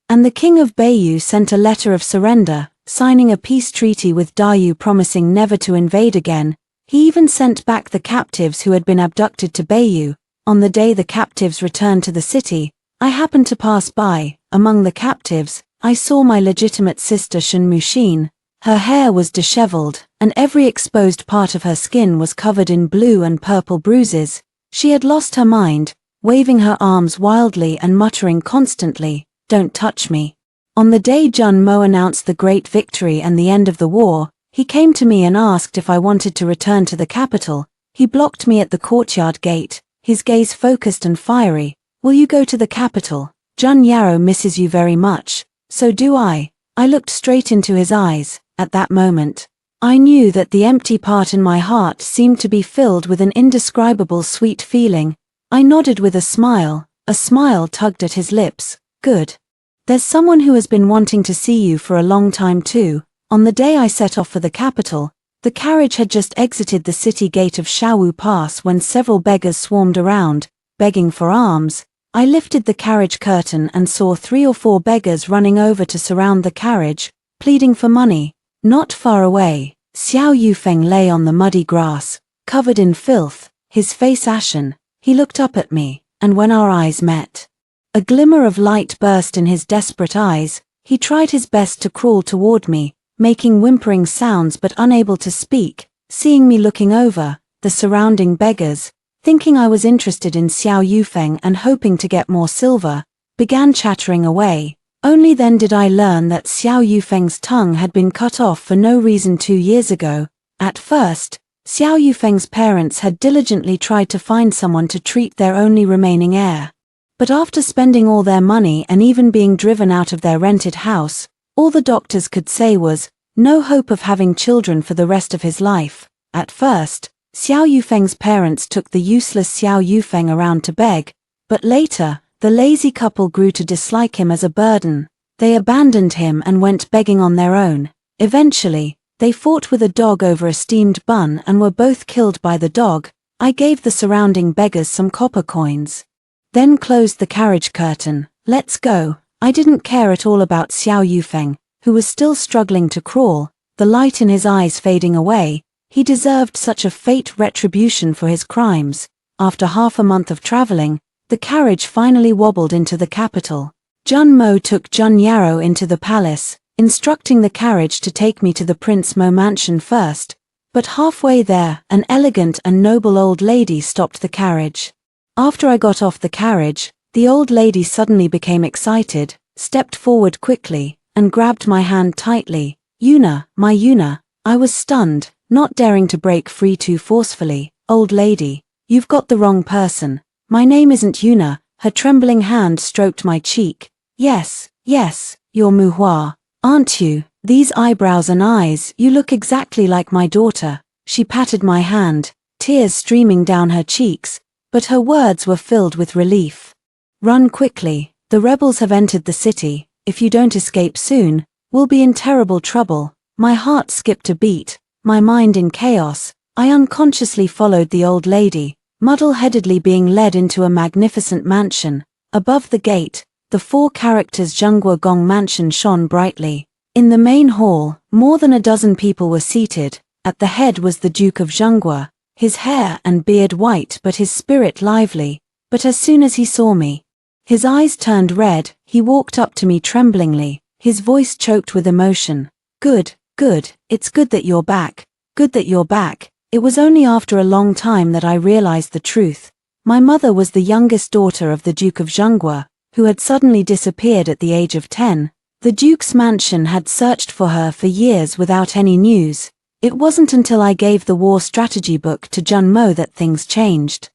and the king of Beiyu sent a letter of surrender, signing a peace treaty with Dayu promising never to invade again. He even sent back the captives who had been abducted to Beiyu. On the day the captives returned to the city, I happened to pass by. Among the captives, I saw my legitimate sister Shen Muxin. Her hair was disheveled, and every exposed part of her skin was covered in blue and purple bruises. She had lost her mind, waving her arms wildly and muttering constantly, "Don't touch me." On the day Jun Mo announced the great victory and the end of the war, he came to me and asked if I wanted to return to the capital. He blocked me at the courtyard gate, his gaze focused and fiery. "Will you go to the capital? Jun Yarrow misses you very much. So do I." I looked straight into his eyes. At that moment, I knew that the empty part in my heart seemed to be filled with an indescribable sweet feeling. I nodded with a smile tugged at his lips. "Good. There's someone who has been wanting to see you for a long time too." On the day I set off for the capital, the carriage had just exited the city gate of Shawu Pass when several beggars swarmed around, begging for alms. I lifted the carriage curtain and saw 3 or 4 beggars running over to surround the carriage, pleading for money. Not far away, Xiao Yufeng lay on the muddy grass, covered in filth, his face ashen. He looked up at me, and when our eyes met, a glimmer of light burst in his desperate eyes. He tried his best to crawl toward me, making whimpering sounds but unable to speak. Seeing me looking over, the surrounding beggars, thinking I was interested in Xiao Yufeng and hoping to get more silver, began chattering away. Only then did I learn that Xiao Yufeng's tongue had been cut off for no reason 2 years ago. At first, Xiao Yufeng's parents had diligently tried to find someone to treat their only remaining heir. But after spending all their money and even being driven out of their rented house, all the doctors could say was, no hope of having children for the rest of his life. At first, Xiao Yufeng's parents took the useless Xiao Yufeng around to beg, but later, the lazy couple grew to dislike him as a burden. They abandoned him and went begging on their own. Eventually, they fought with a dog over a steamed bun and were both killed by the dog. I gave the surrounding beggars some copper coins, then closed the carriage curtain. "Let's go." I didn't care at all about Xiao Yufeng, who was still struggling to crawl, the light in his eyes fading away. He deserved such a fate retribution for his crimes. After half a month of traveling, the carriage finally wobbled into the capital. Jun Mo took Jun Yarrow into the palace, instructing the carriage to take me to the Prince Mo mansion first. But halfway there, an elegant and noble old lady stopped the carriage. After I got off the carriage, the old lady suddenly became excited, stepped forward quickly, and grabbed my hand tightly. "Yuna, my Yuna." I was stunned, not daring to break free too forcefully. "Old lady, you've got the wrong person. My name isn't Yuna." Her trembling hand stroked my cheek. Yes, you're Muhua, aren't you? These eyebrows and eyes, you look exactly like my daughter." She patted my hand, tears streaming down her cheeks, but her words were filled with relief. "Run quickly, the rebels have entered the city. If you don't escape soon, we'll be in terrible trouble." My heart skipped a beat, my mind in chaos. I unconsciously followed the old lady, muddle-headedly being led into a magnificent mansion. Above the gate, the 4 characters Zhenghua Gong Mansion shone brightly. In the main hall, more than a dozen people were seated. At the head was the Duke of Zhenghua, his hair and beard white but his spirit lively. But as soon as he saw me, his eyes turned red. He walked up to me tremblingly, his voice choked with emotion. Good, it's good that you're back. Good that you're back." It was only after a long time that I realized the truth. My mother was the youngest daughter of the Duke of Zhenghua, who had suddenly disappeared at the age of 10. The Duke's mansion had searched for her for years without any news. It wasn't until I gave the war strategy book to Jun Mo that things changed.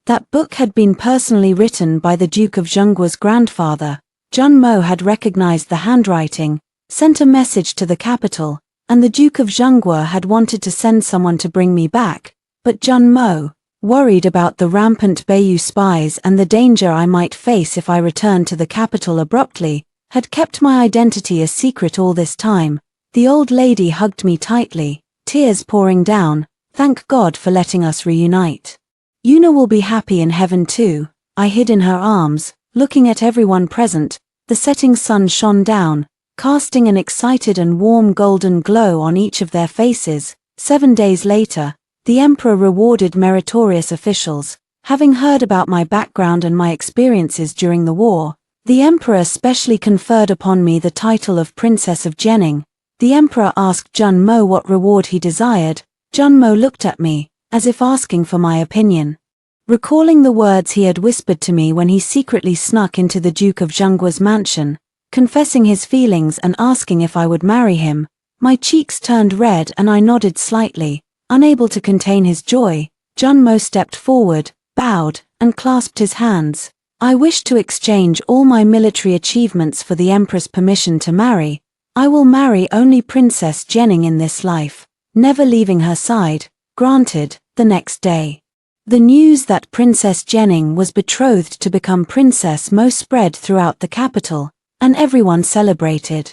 That book had been personally written by the Duke of Zhenghua's grandfather. Jun Mo had recognized the handwriting, sent a message to the capital, and the Duke of Zhenghua had wanted to send someone to bring me back. But Jun Mo, worried about the rampant Beiyu spies and the danger I might face if I returned to the capital abruptly, had kept my identity a secret all this time. The old lady hugged me tightly, tears pouring down. "Thank God for letting us reunite. Yuna will be happy in heaven too." I hid in her arms, looking at everyone present. The setting sun shone down, casting an excited and warm golden glow on each of their faces. 7 days later, the emperor rewarded meritorious officials. Having heard about my background and my experiences during the war, the emperor specially conferred upon me the title of Princess of Jianing. The emperor asked Jun Mo what reward he desired. Jun Mo looked at me, as if asking for my opinion. Recalling the words he had whispered to me when he secretly snuck into the Duke of Zhengguo's mansion, confessing his feelings and asking if I would marry him, my cheeks turned red and I nodded slightly, unable to contain his joy. Jun Mo stepped forward, bowed, and clasped his hands. I wish to exchange all my military achievements for the Empress' permission to marry. I will marry only Princess Jenning in this life, never leaving her side. Granted. The next day, the news that Princess Jenning was betrothed to become Princess Mo spread throughout the capital, and everyone celebrated.